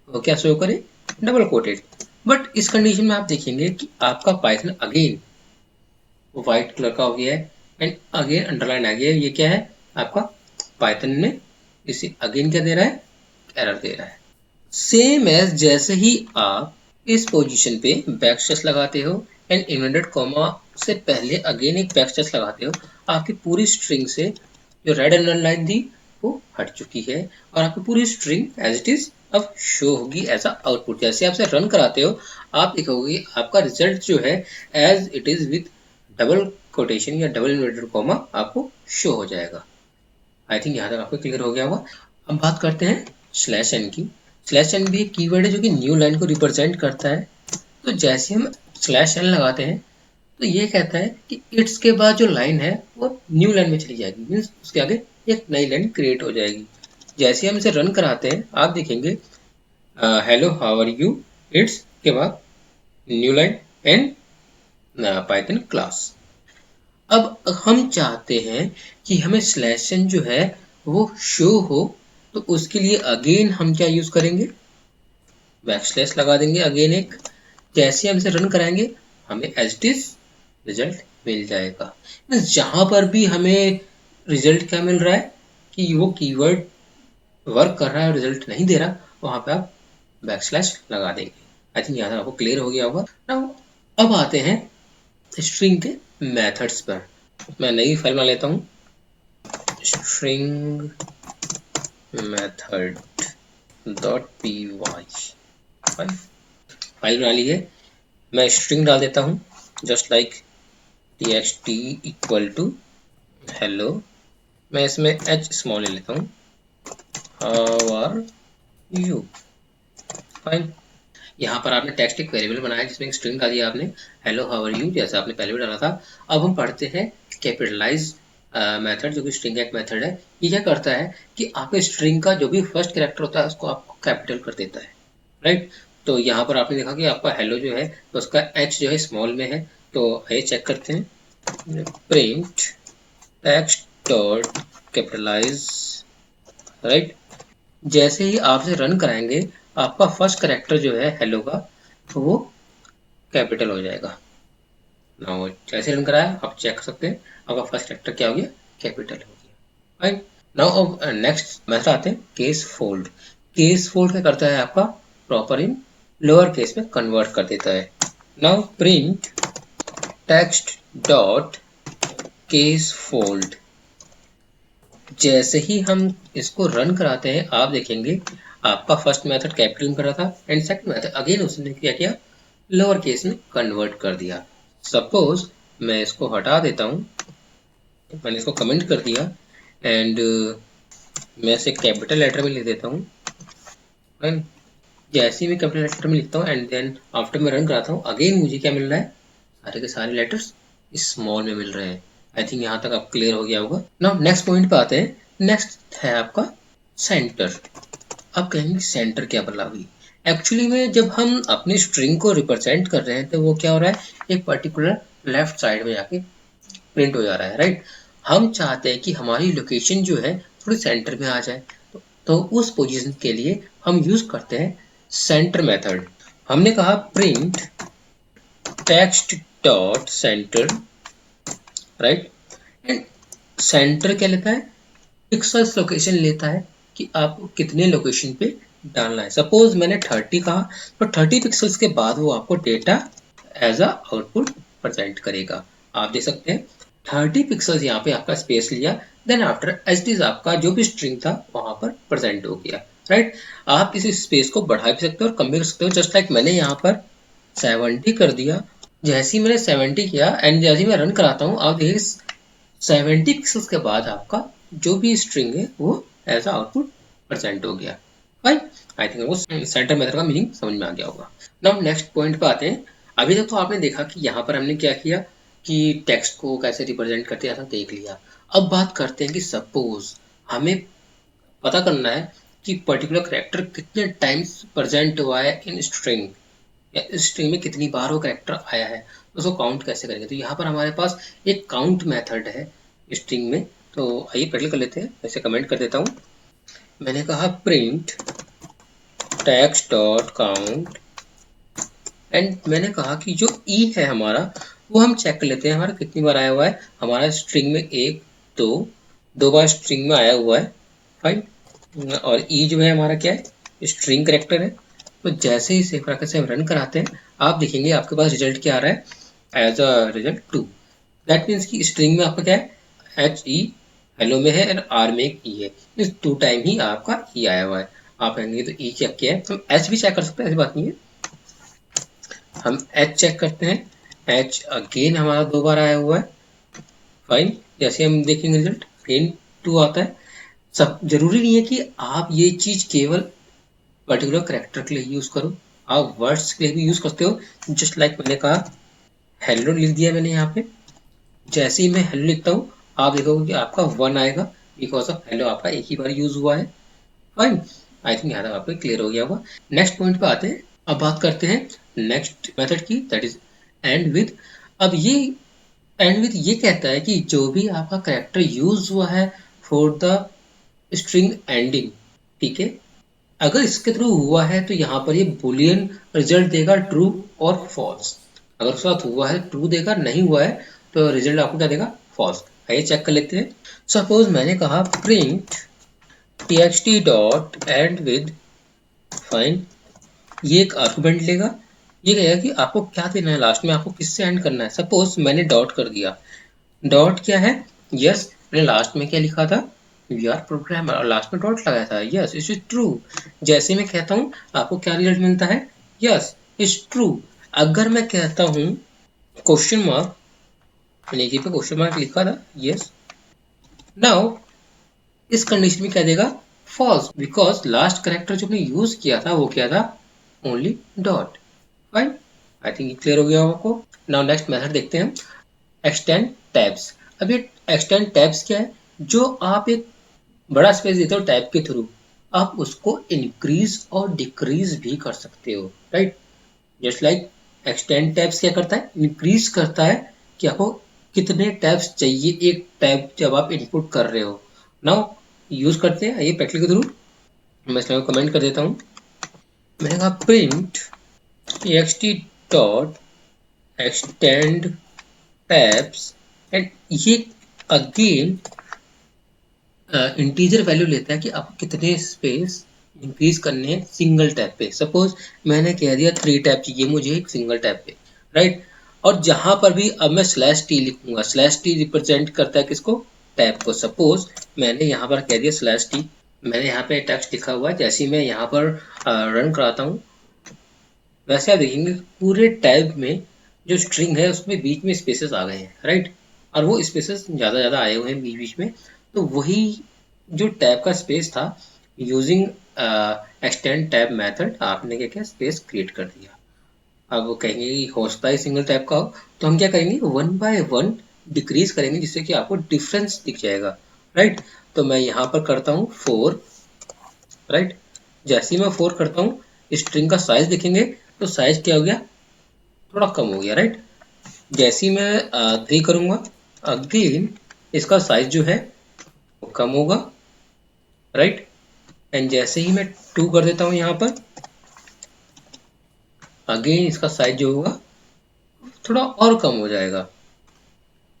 वो क्या शो करे, डबल कोटेड। बट इस कंडीशन में आप देखेंगे कि आपका पाइथन अगेन व्हाइट कलर का हो गया है एंड अगेन अंडरलाइन आ गया है। ये क्या है आपका पाइथन में इसे अगेन क्या दे रहा है, एरर दे रहा है। सेम एज जैसे ही आप इस पोजीशन पे बैकस्लैश लगाते हो एंड इनवर्टेड कॉमा से पहले अगेन एक बैकस्लैश लगाते हो, आपकी पूरी स्ट्रिंग से जो रेड अंडरलाइन थी वो हट चुकी है और आपकी पूरी स्ट्रिंग एज इट इज अब शो होगी एज अ आउटपुट। जैसे आप इसे रन कराते हो आप देखोगे आपका रिजल्ट जो है as it is with double quotation या डबल इनवर्टेड कॉमा आपको शो हो जाएगा। आई थिंक यहाँ तक आपको क्लियर हो गया होगा। अब बात करते हैं स्लैश एन की। स्लैश एन भी एक कीवर्ड है जो कि न्यू लाइन को रिप्रेजेंट करता है। तो जैसे हम स्लैश एन लगाते हैं तो ये कहता है कि इट्स के बाद जो लाइन है वो न्यू लाइन में चली जाएगी, मीन्स उसके आगे एक नई लाइन क्रिएट हो जाएगी। जैसे हम इसे रन कराते हैं आप देखेंगे hello how are you it's के बाद new line and Python class. अब हम चाहते हैं कि हमें स्लैश एन जो है वो शो हो, तो उसके लिए अगेन हम क्या यूज करेंगे, बैकस्लैश लगा देंगे अगेन एक। जैसे हम इसे रन कराएंगे हमें एज इट इज रिजल्ट मिल जाएगा। जहां पर भी हमें रिजल्ट क्या मिल रहा है कि वो कीवर्ड वर्क कर रहा है और रिजल्ट नहीं दे रहा, वहां पे आप बैकस्लैश लगा देंगे। आई थिंक यहाँ आपको क्लियर हो गया होगा ना। अब आते हैं स्ट्रिंग के मेथड्स पर। मैं नई फाइल बना लेता हूँ, string method dot P Y file बना ली है। मैं स्ट्रिंग डाल देता हूँ just like txt equal to hello. मैं इसमें h स्मॉल ले लेता हूँ, हाउ आर यू। फाइन। यहाँ पर आपने टेक्स्ट एक वेरिएबल बनाया जिसमें एक स्ट्रिंग डाली आपने हेलो हाउ आर यू, जैसा आपने पहले भी डाला था। अब हम पढ़ते हैं कैपिटलाइज मेथड जो कि स्ट्रिंग का एक मेथड है। ये क्या करता है कि आपके स्ट्रिंग का जो भी फर्स्ट कैरेक्टर होता है उसको आपको कैपिटल कर देता है, राइट। तो यहाँ पर आपने देखा कि आपका हेलो जो है तो उसका h जो है स्मॉल में है। तो आइए चेक करते हैं, print text dot capitalize, right. जैसे ही आप इसे रन कराएंगे आपका फर्स्ट कैरेक्टर जो है हेलो का तो वो कैपिटल हो जाएगा। नाउ जैसे रन कराया आप चेक कर सकते हैं आपका फर्स्ट कैरेक्टर क्या हो गया, कैपिटल हो गया, राइट। नाउ अब नेक्स्ट मेथड आते हैं केस फोल्ड। केस फोल्ड क्या करता है आपका प्रॉपर इन लोअर केस में कन्वर्ट कर देता है। Now print text dot case fold. जैसे ही हम इसको रन कराते हैं आप देखेंगे आपका फर्स्ट मेथड कैपिटल में कर रहा था एंड सेकंड मेथड अगेन उसने क्या किया, लोअर केस में कन्वर्ट कर दिया। सपोज मैं इसको हटा देता हूँ, मैंने इसको कमेंट कर दिया एंड मैं इसे कैपिटल लेटर में लिख देता हूँ। जैसे ही मैं कैपिटल लेटर में लिखता हूँ एंड देन आफ्टर मैं रन कराता हूँ अगेन मुझे क्या मिल रहा है, सारे के सारे लेटर्स स्मॉल में मिल रहे हैं। आई थिंक यहाँ तक आप क्लियर हो गया होगा। नाउ नेक्स्ट पॉइंट पे आते हैं। नेक्स्ट है आपका सेंटर। अब कहेंगे सेंटर क्या बदलाव हुई। एक्चुअली में जब हम अपनी स्ट्रिंग को रिप्रेजेंट कर रहे हैं तो वो क्या हो रहा है, एक पर्टिकुलर लेफ्ट साइड में जाके प्रिंट हो जा रहा है, राइट। हम चाहते हैं कि हमारी लोकेशन जो है थोड़ी सेंटर में आ जाए, तो उस पोजीशन के लिए हम यूज करते हैं सेंटर मेथड। हमने कहा print text dot centre, right. And centre क्या लेता है, पिक्सल्स लोकेशन लेता है कि आपको कितने लोकेशन पे डालना है। सपोज मैंने 30 कहा तो 30 पिक्सल्स के बाद वो आपको data as a output present करेगा। आप देख सकते हैं 30 पिक्सल्स यहाँ पे आपका स्पेस लिया, then after as it is आपका जो भी स्ट्रिंग था वहां पर प्रेजेंट हो गया, राइट। आप इस स्पेस को बढ़ा भी सकते हो और कम भी कर सकते हो, जस्ट लाइक मैंने यहाँ पर 70 कर दिया। जैसे ही मैंने 70 किया एंड जैसे ही मैं रन कराता हूँ आप देखिए 70 पिक्सल्स के बाद आपका जो भी स्ट्रिंग है वो एज आउटपुट प्रेजेंट हो गया, राइट। आई थिंक वो सेंटर मेथड का मीनिंग समझ में आ गया होगा। नाउ नेक्स्ट पॉइंट पे आते हैं। अभी तक तो आपने देखा कि यहाँ पर हमने क्या किया कि टेक्स्ट को कैसे रिप्रेजेंट करते हैं, देख लिया। अब बात करते हैं कि सपोज हमें पता करना है कि पर्टिकुलर कैरेक्टर कितने टाइम्स प्रेजेंट हुआ है इन स्ट्रिंग, या इस स्ट्रिंग में कितनी बार वो कैरेक्टर आया है, तो उसको काउंट कैसे करेंगे। तो यहाँ पर हमारे पास एक काउंट मेथड है स्ट्रिंग में। तो आइए प्रैक्टिकल कर लेते हैं, ऐसे कमेंट कर देता हूँ। मैंने कहा print text dot count, and मैंने कहा कि जो ई है हमारा वो हम चेक कर लेते हैं हमारा कितनी बार आया हुआ है। हमारा स्ट्रिंग में एक दो बार स्ट्रिंग में आया हुआ है, फाइन। और ई जो है हमारा क्या है, स्ट्रिंग करेक्टर है। तो जैसे ही सेव करके से हम रन कराते हैं, आप देखेंगे आपके पास रिजल्ट क्या आ रहा है, as a result 2। That means कि स्ट्रिंग में आपका क्या है, एच ई हेलो में है, एंड आर में एक ई है, मीन्स 2 टाइम ही आपका ई आया हुआ है। आप कहेंगे तो ई क्या क्या है, हम एच भी चेक कर सकते हैं, ऐसी बात नहीं है। हम एच चेक करते हैं, एच अगेन हमारा 2 बार आया हुआ है, फाइन। जैसे हम देखेंगे रिजल्ट अगेन 2 आता है। सब जरूरी नहीं है कि आप ये चीज केवल पर्टिकुलर करेक्टर के लिए यूज करो, आप वर्ड्स के लिए भी यूज करते हो। जस्ट लाइक मैंने कहा हेलो लिख दिया मैंने यहाँ पे, जैसे ही मैं हेलो लिखता हूँ आप देखोगे कि आपका 1 आएगा, बिकॉज ऑफ हेलो आपका एक ही बार यूज हुआ है, फाइन। आई थिंक यहाँ तक आपको क्लियर हो गया होगा। नेक्स्ट पॉइंट पे आते हैं। अब बात करते हैं नेक्स्ट मेथड की, दैट इज एंड विद। अब ये एंड विद ये कहता है कि जो भी आपका करेक्टर यूज हुआ है फॉर द स्ट्रिंग एंडिंग, ठीक है, अगर इसके थ्रू हुआ है तो यहाँ पर ये बुलियन रिजल्ट देगा, ट्रू और फॉल्स। अगर उसके साथ हुआ है ट्रू देगा, नहीं हुआ है तो रिजल्ट आपको क्या देगा, फॉल्स। आइए चेक कर लेते हैं। सपोज मैंने कहा print txt dot and with, fine. ये एक आर्गुमेंट लेगा, ये कहेगा कि आपको क्या देना है लास्ट में, आपको किससे एंड करना है। सपोज मैंने डॉट कर दिया, डॉट क्या है, यस। मैंने लास्ट में क्या लिखा था, वी आर प्रोग्रामर, और लास्ट में डॉट लगाया था, यस इट इज ट्रू। जैसे मैं कहता हूँ आपको क्या रिजल्ट मिलता है, यस इट्स ट्रू। अगर मैं कहता हूँ क्वेश्चन मार्क, मैंने पे क्वेश्चन मार्क लिखा था, यस, नाउ इस कंडीशन में क्या देगा, फॉल्स, बिकॉज लास्ट करेक्टर जो हमने यूज किया था वो क्या था, only dot, fine. I think clear हो गया होगा आपको। नाउ नेक्स्ट मेथड देखते हैं, एक्सटेंड टैब्स। अब ये एक्सटेंड टैब्स क्या है, जो आप एक बड़ा स्पेस देते हो टैब के थ्रू, आप उसको इंक्रीज और डिक्रीज भी कर सकते हो, right. Just like extend tabs क्या करता है, इंक्रीज करता है कि आपको कितने टैब्स चाहिए एक टैब जब आप इनपुट कर रहे हो। नाउ यूज करते हैं, आइए प्रैक्टिकल के थ्रू मैं इसमें कमेंट कर देता हूँ। मैंने कहा print txt dot extend tabs, and ये अगेन इंटीजर वैल्यू लेता है कि आपको कितने स्पेस इंक्रीज करने हैं सिंगल टैब पे। सपोज मैंने कह दिया 3 टैब चाहिए मुझे एक सिंगल टैब पे, राइट। और जहां पर भी अब मैं स्लैश टी लिखूंगा, स्लैश टी रिप्रेजेंट करता है किसको, टैब को। सपोज मैंने यहाँ पर कह दिया स्लैश टी, मैंने यहाँ पे टेक्स्ट लिखा हुआ है, जैसे ही मैं यहाँ पर रन कराता हूँ वैसे आप देखेंगे पूरे टैब में जो स्ट्रिंग है उसमें बीच में स्पेसेस आ गए हैं, राइट। और वो स्पेसेस ज़्यादा आए हुए हैं बीच बीच में, तो वही जो टैब का स्पेस था, यूजिंग एक्सटेंड टैब मेथड आपने क्या किया, स्पेस क्रिएट कर दिया। अब वो कहेंगे कि हो सकता है सिंगल टैब का हो, तो हम क्या करेंगे 1 बाय 1 डिक्रीज करेंगे, जिससे कि आपको डिफरेंस दिख जाएगा, राइट। तो मैं यहाँ पर करता हूँ 4, राइट। जैसे ही मैं 4 करता हूँ स्ट्रिंग का साइज देखेंगे तो साइज क्या हो गया, थोड़ा कम हो गया, राइट। जैसे ही मैं 3 करूंगा अगेन इसका साइज जो है वो कम होगा, राइट। एंड जैसे ही मैं 2 कर देता हूँ यहाँ पर अगेन इसका साइज जो होगा थोड़ा और कम हो जाएगा।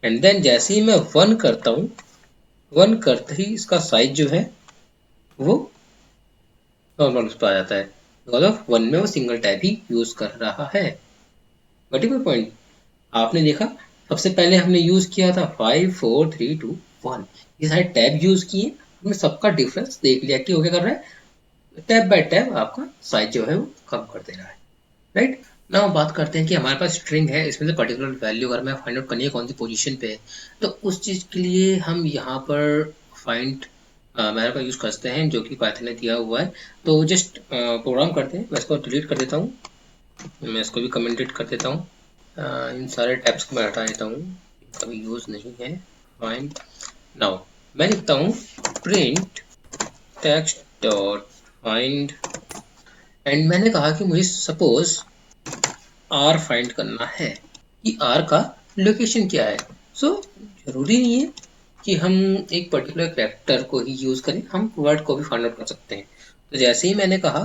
एंड देन जैसे ही मैं 1 करता हूँ, 1 करते ही इसका साइज जो है वो नॉर्मल उस पर आ जाता है, बिकॉज ऑफ 1 में वो सिंगल टैब ही यूज कर रहा है। बट कोई पॉइंट आपने देखा, सबसे पहले हमने यूज किया था 5 4 3 2 1, ये सारे टैब यूज किए, हमने सबका डिफरेंस देख लिया कि वो क्या कर रहा है, टैब बाय टैब आपका साइज जो है वो कम कर दे रहा है, राइट। नाउ बात करते हैं कि हमारे पास स्ट्रिंग है, इसमें से पर्टिकुलर वैल्यू अगर मैं फाइंड आउट करनी है कौन सी पोजीशन पे है, तो उस चीज के लिए हम यहाँ पर फाइंड मेथड का यूज करते हैं जो कि पाइथन ने दिया हुआ है। तो जस्ट प्रोग्राम करते हैं, मैं इसको डिलीट कर देता हूँ, मैं इसको भी कमेंटेड कर देता हूँ, इन सारे टैब्स को मैं हटा देता हूँ, कभी यूज नहीं है, फाइन। नाउ मैं लिखता हूँ print text dot find, and मैंने कहा कि मुझे सपोज आर फाइंड करना है कि आर का लोकेशन क्या है। सो जरूरी नहीं है कि हम एक पर्टिकुलर कैरेक्टर को ही यूज करें, हम वर्ड को भी फाइंड आउट कर सकते हैं। तो जैसे ही मैंने कहा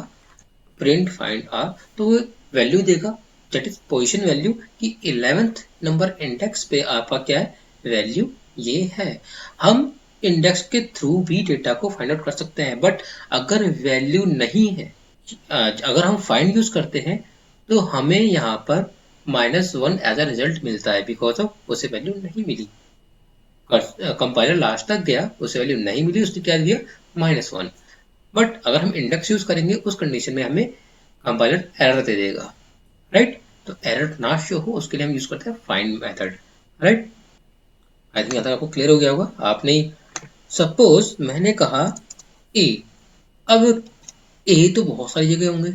प्रिंट फाइंड आर, तो वो वैल्यू देगा, दैट इज पोजीशन वैल्यू, कि 11th नंबर इंडेक्स पे आपका क्या है, वैल्यू ये है। हम इंडेक्स के थ्रू भी डेटा को फाइंड आउट कर सकते हैं, बट अगर वैल्यू नहीं है, अगर हम फाइंड यूज करते हैं, तो हमें यहाँ पर -1 एज अ रिजल्ट मिलता है, बिकॉज ऑफ उसे वैल्यू नहीं मिली। कंपाइलर लास्ट तक गया, उसे वैल्यू नहीं मिली, उसने क्या दिया, -1। बट अगर हम इंडेक्स यूज करेंगे उस कंडीशन में हमें कंपाइलर एरर दे देगा, राइट। तो एरर ना शो हो उसके लिए हम यूज करते हैं find method, right. I think यहाँ तक आपको क्लियर हो गया होगा। आपने सपोज मैंने कहा ए, अब ए तो बहुत सारी जगह होंगे,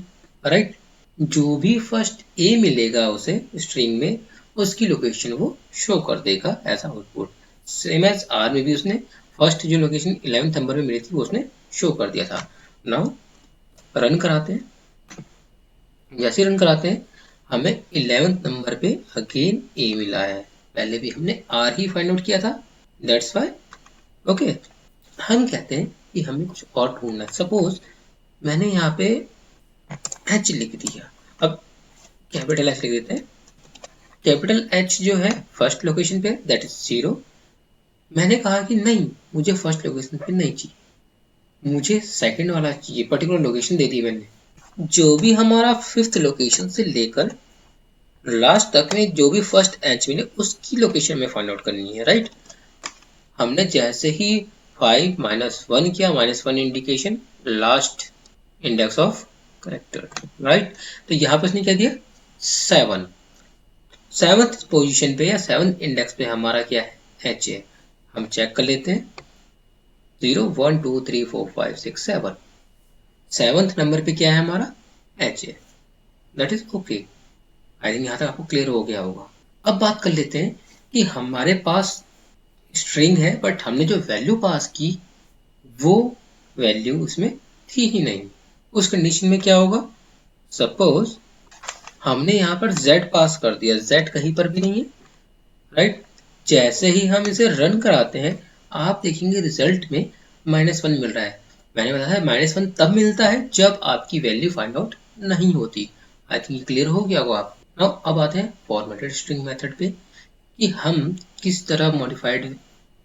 राइट। जो भी फर्स्ट ए मिलेगा उसे स्ट्रिंग में, उसकी लोकेशन वो शो कर देगा as output. Same as R में भी उसने फर्स्ट जो लोकेशन 11th नंबर में मिली थी वो उसने शो कर दिया था। नाउ रन कराते हैं, जैसे रन कराते हैं हमें 11th नंबर पे अगेन ए मिला है, पहले भी हमने आर ही फाइंड आउट किया था, दैट्स वाई। ओके, हम कहते हैं कि हमें कुछ और ढूंढना है। सपोज मैंने यहाँ पे एच लिख दिया, अब कैपिटल एच लिख देते हैं। कैपिटल एच जो है फर्स्ट लोकेशन पे, दैट इज 0। मैंने कहा कि नहीं, मुझे फर्स्ट लोकेशन पे नहीं चाहिए, मुझे सेकंड वाला चाहिए, पर्टिकुलर लोकेशन दे दी मैंने। जो भी हमारा 5th लोकेशन से लेकर लास्ट तक में जो भी फर्स्ट एच मिले उसकी लोकेशन में फाइंड आउट करनी है, राइट। हमने जैसे ही 5 -1 किया, -1 indication last index of character, right. तो यहाँ पर उसने क्या दिया, 7। 7th पोजीशन पे या 7th इंडेक्स पे हमारा क्या है, एच है। हम चेक कर लेते हैं, 0 1 2 3 4 5 6 7, 7th नंबर पे क्या है हमारा, एच है, that is okay. I think यहाँ तक आपको क्लियर हो गया होगा। अब बात कर लेते हैं कि हमारे पास स्ट्रिंग है, बट हमने जो वैल्यू पास की वो वैल्यू उसमें थी ही नहीं। उस कंडीशन में क्या होगा, सपोज हमने यहाँ पर z पास कर दिया, z कहीं पर भी नहीं है, राइट। जैसे ही हम इसे रन कराते हैं आप देखेंगे रिजल्ट में -1 मिल रहा है। मैंने बताया -1 तब मिलता है जब आपकी वैल्यू फाइंड आउट नहीं होती। आई थिंक क्लियर हो गया होगा आप। नाउ अब आते हैं फॉर्मेटेड स्ट्रिंग मेथड पे, कि हम किस तरह मॉडिफाइड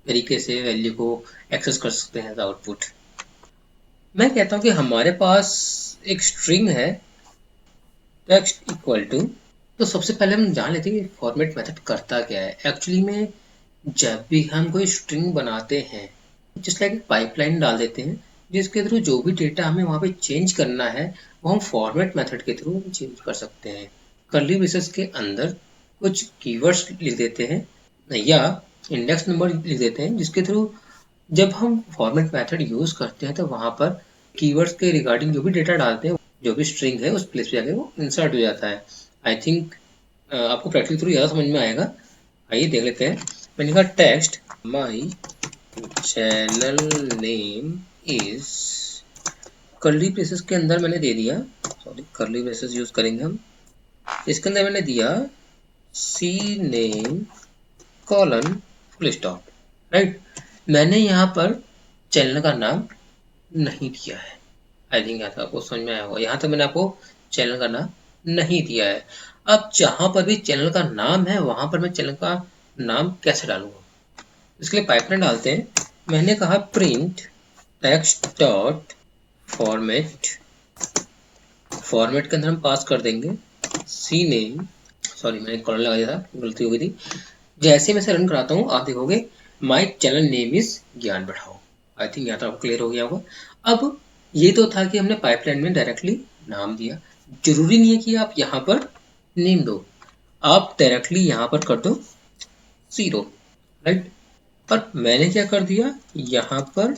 तरीके से वैल्यू को एक्सेस कर सकते हैं एज आउटपुट। मैं कहता हूँ कि हमारे पास एक स्ट्रिंग है टेक्स्ट इक्वल टू, तो सबसे पहले हम जान लेते हैं कि फॉर्मेट मेथड करता क्या है। एक्चुअली में जब भी हम कोई स्ट्रिंग बनाते हैं, जस्ट लाइक पाइपलाइन डाल देते हैं जिसके थ्रू जो भी डेटा हमें वहाँ पे चेंज करना है वो हम फॉर्मेट मेथड के थ्रू चेंज कर सकते हैं। कर्ली ब्रेसेस के अंदर कुछ कीवर्ड्स लिख देते हैं या इंडेक्स नंबर लिख देते हैं, जिसके थ्रू जब हम फॉर्मेट मेथड यूज करते हैं तो वहाँ पर कीवर्ड्स के रिगार्डिंग जो भी डेटा डालते हैं, जो भी स्ट्रिंग है उस प्लेस पे जाके वो इंसर्ट हो जाता है। आई थिंक आपको प्रैक्टिकल थ्रू ज़्यादा समझ में आएगा। आइए देख लेते हैं। मैंने कहा text my channel name is, curly braces के अंदर मैंने दे दिया, सॉरी कर्ली ब्रेसेस यूज करेंगे हम, इसके अंदर मैंने दिया C name colon full stop, right. मैंने यहाँ पर चैनल का नाम नहीं दिया है। आई थिंक यहाँ तक आपको समझ में आया होगा। यहाँ तक मैंने आपको चैनल का नाम नहीं दिया है। अब जहाँ पर भी चैनल का नाम है वहाँ पर मैं चैनल का नाम कैसे डालूंगा, इसके लिए पाइपलाइन डालते हैं। मैंने कहा print text dot format, format के अंदर हम पास कर देंगे सी नेम, सॉरी मैंने कॉलन लगा दिया था, गलती हो गई थी। जैसे मैं इसे रन कराता हूँ आप देखोगे माई चैनल नेम इज ज्ञान बढ़ाओ। आई थिंक यहाँ तक क्लियर हो गया होगा। अब ये तो था कि हमने पाइपलाइन में डायरेक्टली नाम दिया, जरूरी नहीं है कि आप यहाँ पर नेम दो, आप डायरेक्टली यहाँ पर कर दो 0, राइट। पर मैंने क्या कर दिया, यहाँ पर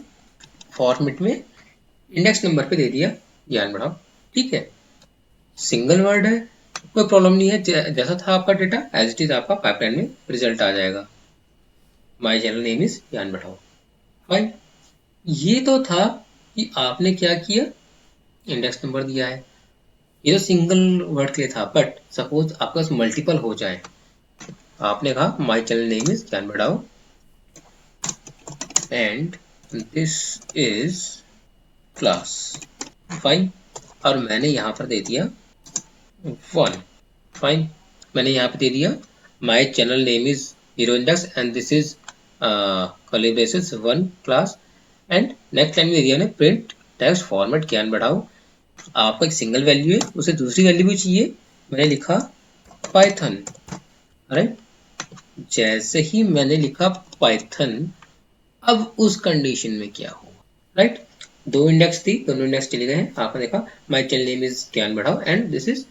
फॉर्मेट में इंडेक्स नंबर पे दे दिया ज्ञान बढ़ाओ, ठीक है। सिंगल वर्ड है, कोई प्रॉब्लम नहीं है, जैसा था आपका डेटा एज इट इज आपका पाइपलाइन में रिजल्ट आ जाएगा। माई चैनल नेम इज ज्ञान बढ़ाओ, फाइन। ये तो था कि आपने क्या किया, इंडेक्स नंबर दिया है, ये तो सिंगल वर्ड के लिए था। बट सपोज आपके पास मल्टीपल हो जाए, आपने कहा माई चैनल नेम इज ज्ञान बढ़ाओ and this is class, fine. और मैंने यहाँ पर दे दिया 1। फाइन, मैंने यहाँ पे दे दिया माई channel name is hero index and this is curly braces 1 class. And next line में दिया मैंने प्रिंट टेक्स्ट फॉर्मेट ज्ञान बढ़ाओ। आपका एक सिंगल वैल्यू है, उसे दूसरी वैल्यू भी चाहिए, मैंने लिखा पाइथन। राइट, जैसे ही मैंने लिखा पाइथन, अब उस कंडीशन में क्या हुआ? राइट, दो इंडेक्स थी, दोनों इंडेक्स चले गए हैं। आपने देखा माई चैनल नेम इज ज्ञान बढ़ाओ and this is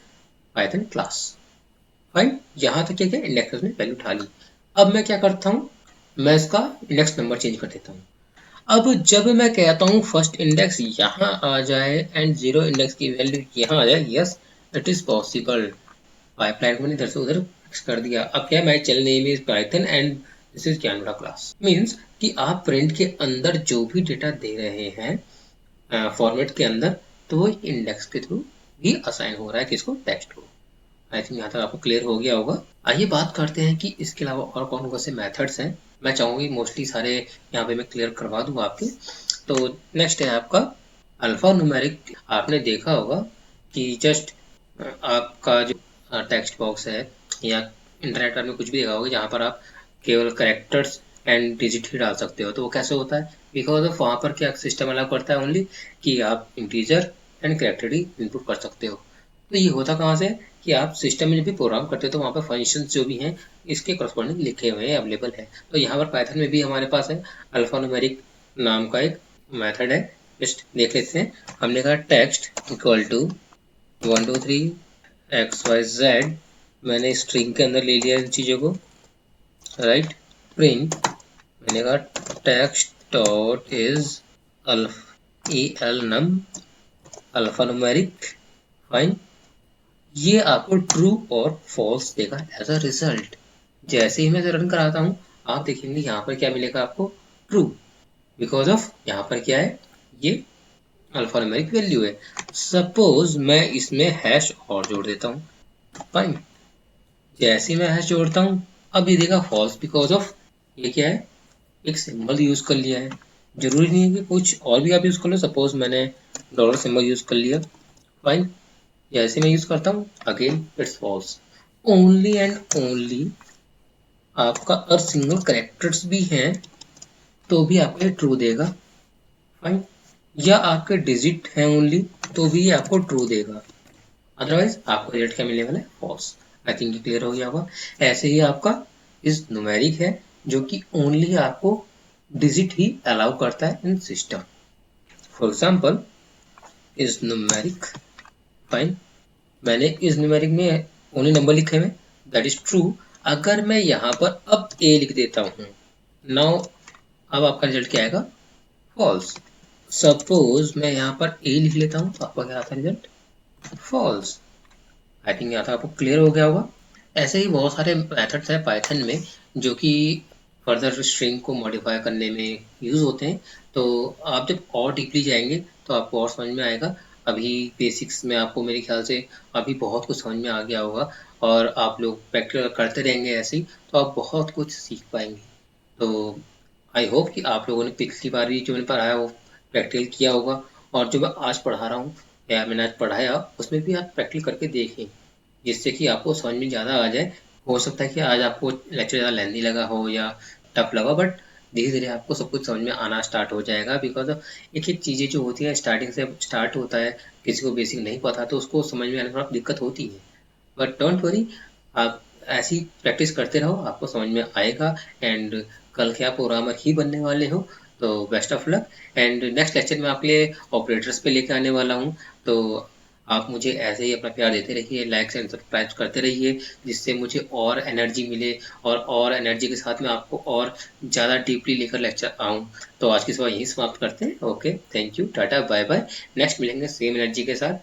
Python class. Fine, यहां तक क्या किया, इंडेक्स ने वैल्यू उठा ली। अब मैं क्या करता हूँ, मैं इसका इंडेक्स नंबर चेंज कर देता हूँ। अब जब मैं कहता हूँ फर्स्ट इंडेक्स यहाँ आ जाए एंड 0 इंडेक्स की वैल्यू यहाँ आ जाए, yes it is possible. Pipeline को मैंने इधर से उधर फिक्स कर दिया। अब क्या है, my channel name is Python and this is ज्ञानबड़ा क्लास। मीन्स कि आप प्रिंट के अंदर जो भी डेटा दे रहे हैं फॉर्मेट के अंदर, तो वो इंडेक्स के थ्रू भी असाइन हो रहा है किसको, टेक्स्ट को। आई थिंक यहाँ तक आपको क्लियर हो गया होगा। आइए बात करते हैं कि इसके अलावा और कौन कौन से मेथड्स हैं। मैं चाहूंगी मोस्टली सारे यहाँ पे मैं क्लियर करवा दूँ आपके। तो नेक्स्ट है आपका अल्फा न्यूमेरिक। आपने देखा होगा कि जस्ट आपका जो टेक्स्ट बॉक्स है या इंटरनेट पर में कुछ भी देखा होगा जहाँ पर आप केवल करेक्टर्स एंड डिजिट ही डाल सकते हो। तो वो कैसे होता है, बिकॉज ऑफ वहाँ पर क्या सिस्टम अलाउ करता है ओनली कि आप integer and character he input कर सकते हो। तो ये होता कहाँ से कि आप सिस्टम में जब भी प्रोग्राम करते हो तो वहाँ पर फंक्शन जो भी हैं इसके करस्पॉन्डिंग लिखे हुए हैं, अवेलेबल है। तो यहाँ पर पाइथन में भी हमारे पास है अल्फा न्यूमेरिक नाम का एक मेथड है। जस्ट देख लेते हैं। हमने कहा टेक्स्ट इक्वल टू 1 2 3 XYZ, मैंने स्ट्रिंग के अंदर ले लिया इन चीज़ों को। राइट, प्रिंट मैंने कहा text dot is EL num alpha numeric. Fine, ये आपको ट्रू और फॉल्स देगा एज अ रिजल्ट। जैसे ही मैं इसे रन कराता हूँ आप देखेंगे यहाँ पर क्या मिलेगा आपको, ट्रू, बिकॉज ऑफ यहाँ पर क्या है, ये अल्फा न्यूमेरिक वैल्यू है। सपोज मैं इसमें हैश और जोड़ देता हूँ। फाइन, जैसे ही मैं हैश जोड़ता हूँ अब ये देगा फॉल्स, बिकॉज ऑफ ये क्या है, एक सिंबल यूज कर लिया है। जरूरी नहीं है कि कुछ और भी आप यूज कर लो। सपोज मैंने डॉलर सिंबल यूज कर लिया। फाइन, जैसे मैं यूज करता हूँ again it's false. Only and only आपका अगर सिंगल करेक्टर्स भी हैं तो भी आपको ये ट्रू देगा। फाइन, या आपके डिजिट हैं ओनली तो भी ये आपको ट्रू देगा, अदरवाइज आपको रिजल्ट क्या मिलने वाला है, फॉल्स। आई थिंक ये क्लियर हो गया होगा। ऐसे ही आपका इस न्यूमेरिक है जो कि ओनली आपको डिजिट ही अलाउ करता है इन सिस्टम। फॉर एग्जाम्पल इस न्यूमेरिक, फाइन, मैंने इस न्यूमेरिक में ओनली नंबर लिखे हुए, दैट इज ट्रू। अगर मैं यहाँ पर अब ए लिख देता हूँ, नाउ अब आपका रिजल्ट क्या आएगा, फॉल्स। सपोज मैं यहाँ पर ए लिख लेता हूँ तो आपका क्या आता है रिजल्ट, फॉल्स। आई थिंक यहाँ तक आपको क्लियर हो गया होगा। ऐसे ही बहुत सारे मेथड्स हैं पाइथन में जो कि फर्दर स्ट्रिंग को मॉडिफाई करने में यूज़ होते हैं। तो आप जब और डीपली जाएंगे तो आपको और समझ में आएगा। अभी बेसिक्स में आपको मेरे ख्याल से अभी बहुत कुछ समझ में आ गया होगा, और आप लोग प्रैक्टिकल करते रहेंगे ऐसे ही तो आप बहुत कुछ सीख पाएंगे। तो आई होप कि आप लोगों ने पिछली बार भी जो मैंने पढ़ाया वो प्रैक्टिकल किया होगा, और जो मैं आज पढ़ा रहा हूँ या मैंने आज पढ़ाया उसमें भी आप प्रैक्टिकल करके देखें, जिससे कि आपको समझ में ज़्यादा आ जाए। हो सकता है कि आज आपको लेक्चर ज़्यादा लेंदी लगा हो या टफ लगा, बट धीरे धीरे आपको सब कुछ समझ में आना स्टार्ट हो जाएगा। बिकॉज एक एक चीज़ें जो होती है स्टार्टिंग से स्टार्ट होता है, किसी को बेसिक नहीं पता तो उसको समझ में आने में थोड़ा दिक्कत होती है। बट डोंट वरी, आप ऐसी प्रैक्टिस करते रहो, आपको समझ में आएगा एंड कल के आप प्रोग्रामर ही बनने वाले हो। तो best of luck. And next lecture में आपके लिए ऑपरेटर्स पे लेके आने वाला हूँ। तो आप मुझे ऐसे ही अपना प्यार देते रहिए, लाइक एंड सब्सक्राइब करते रहिए, जिससे मुझे और एनर्जी मिले, और एनर्जी के साथ में आपको और ज़्यादा डीपली लेकर लेक्चर आऊँ। तो आज की सुबह यहीं समाप्त करते हैं। Okay, thank you, tata, bye bye. Next मिलेंगे सेम एनर्जी के साथ।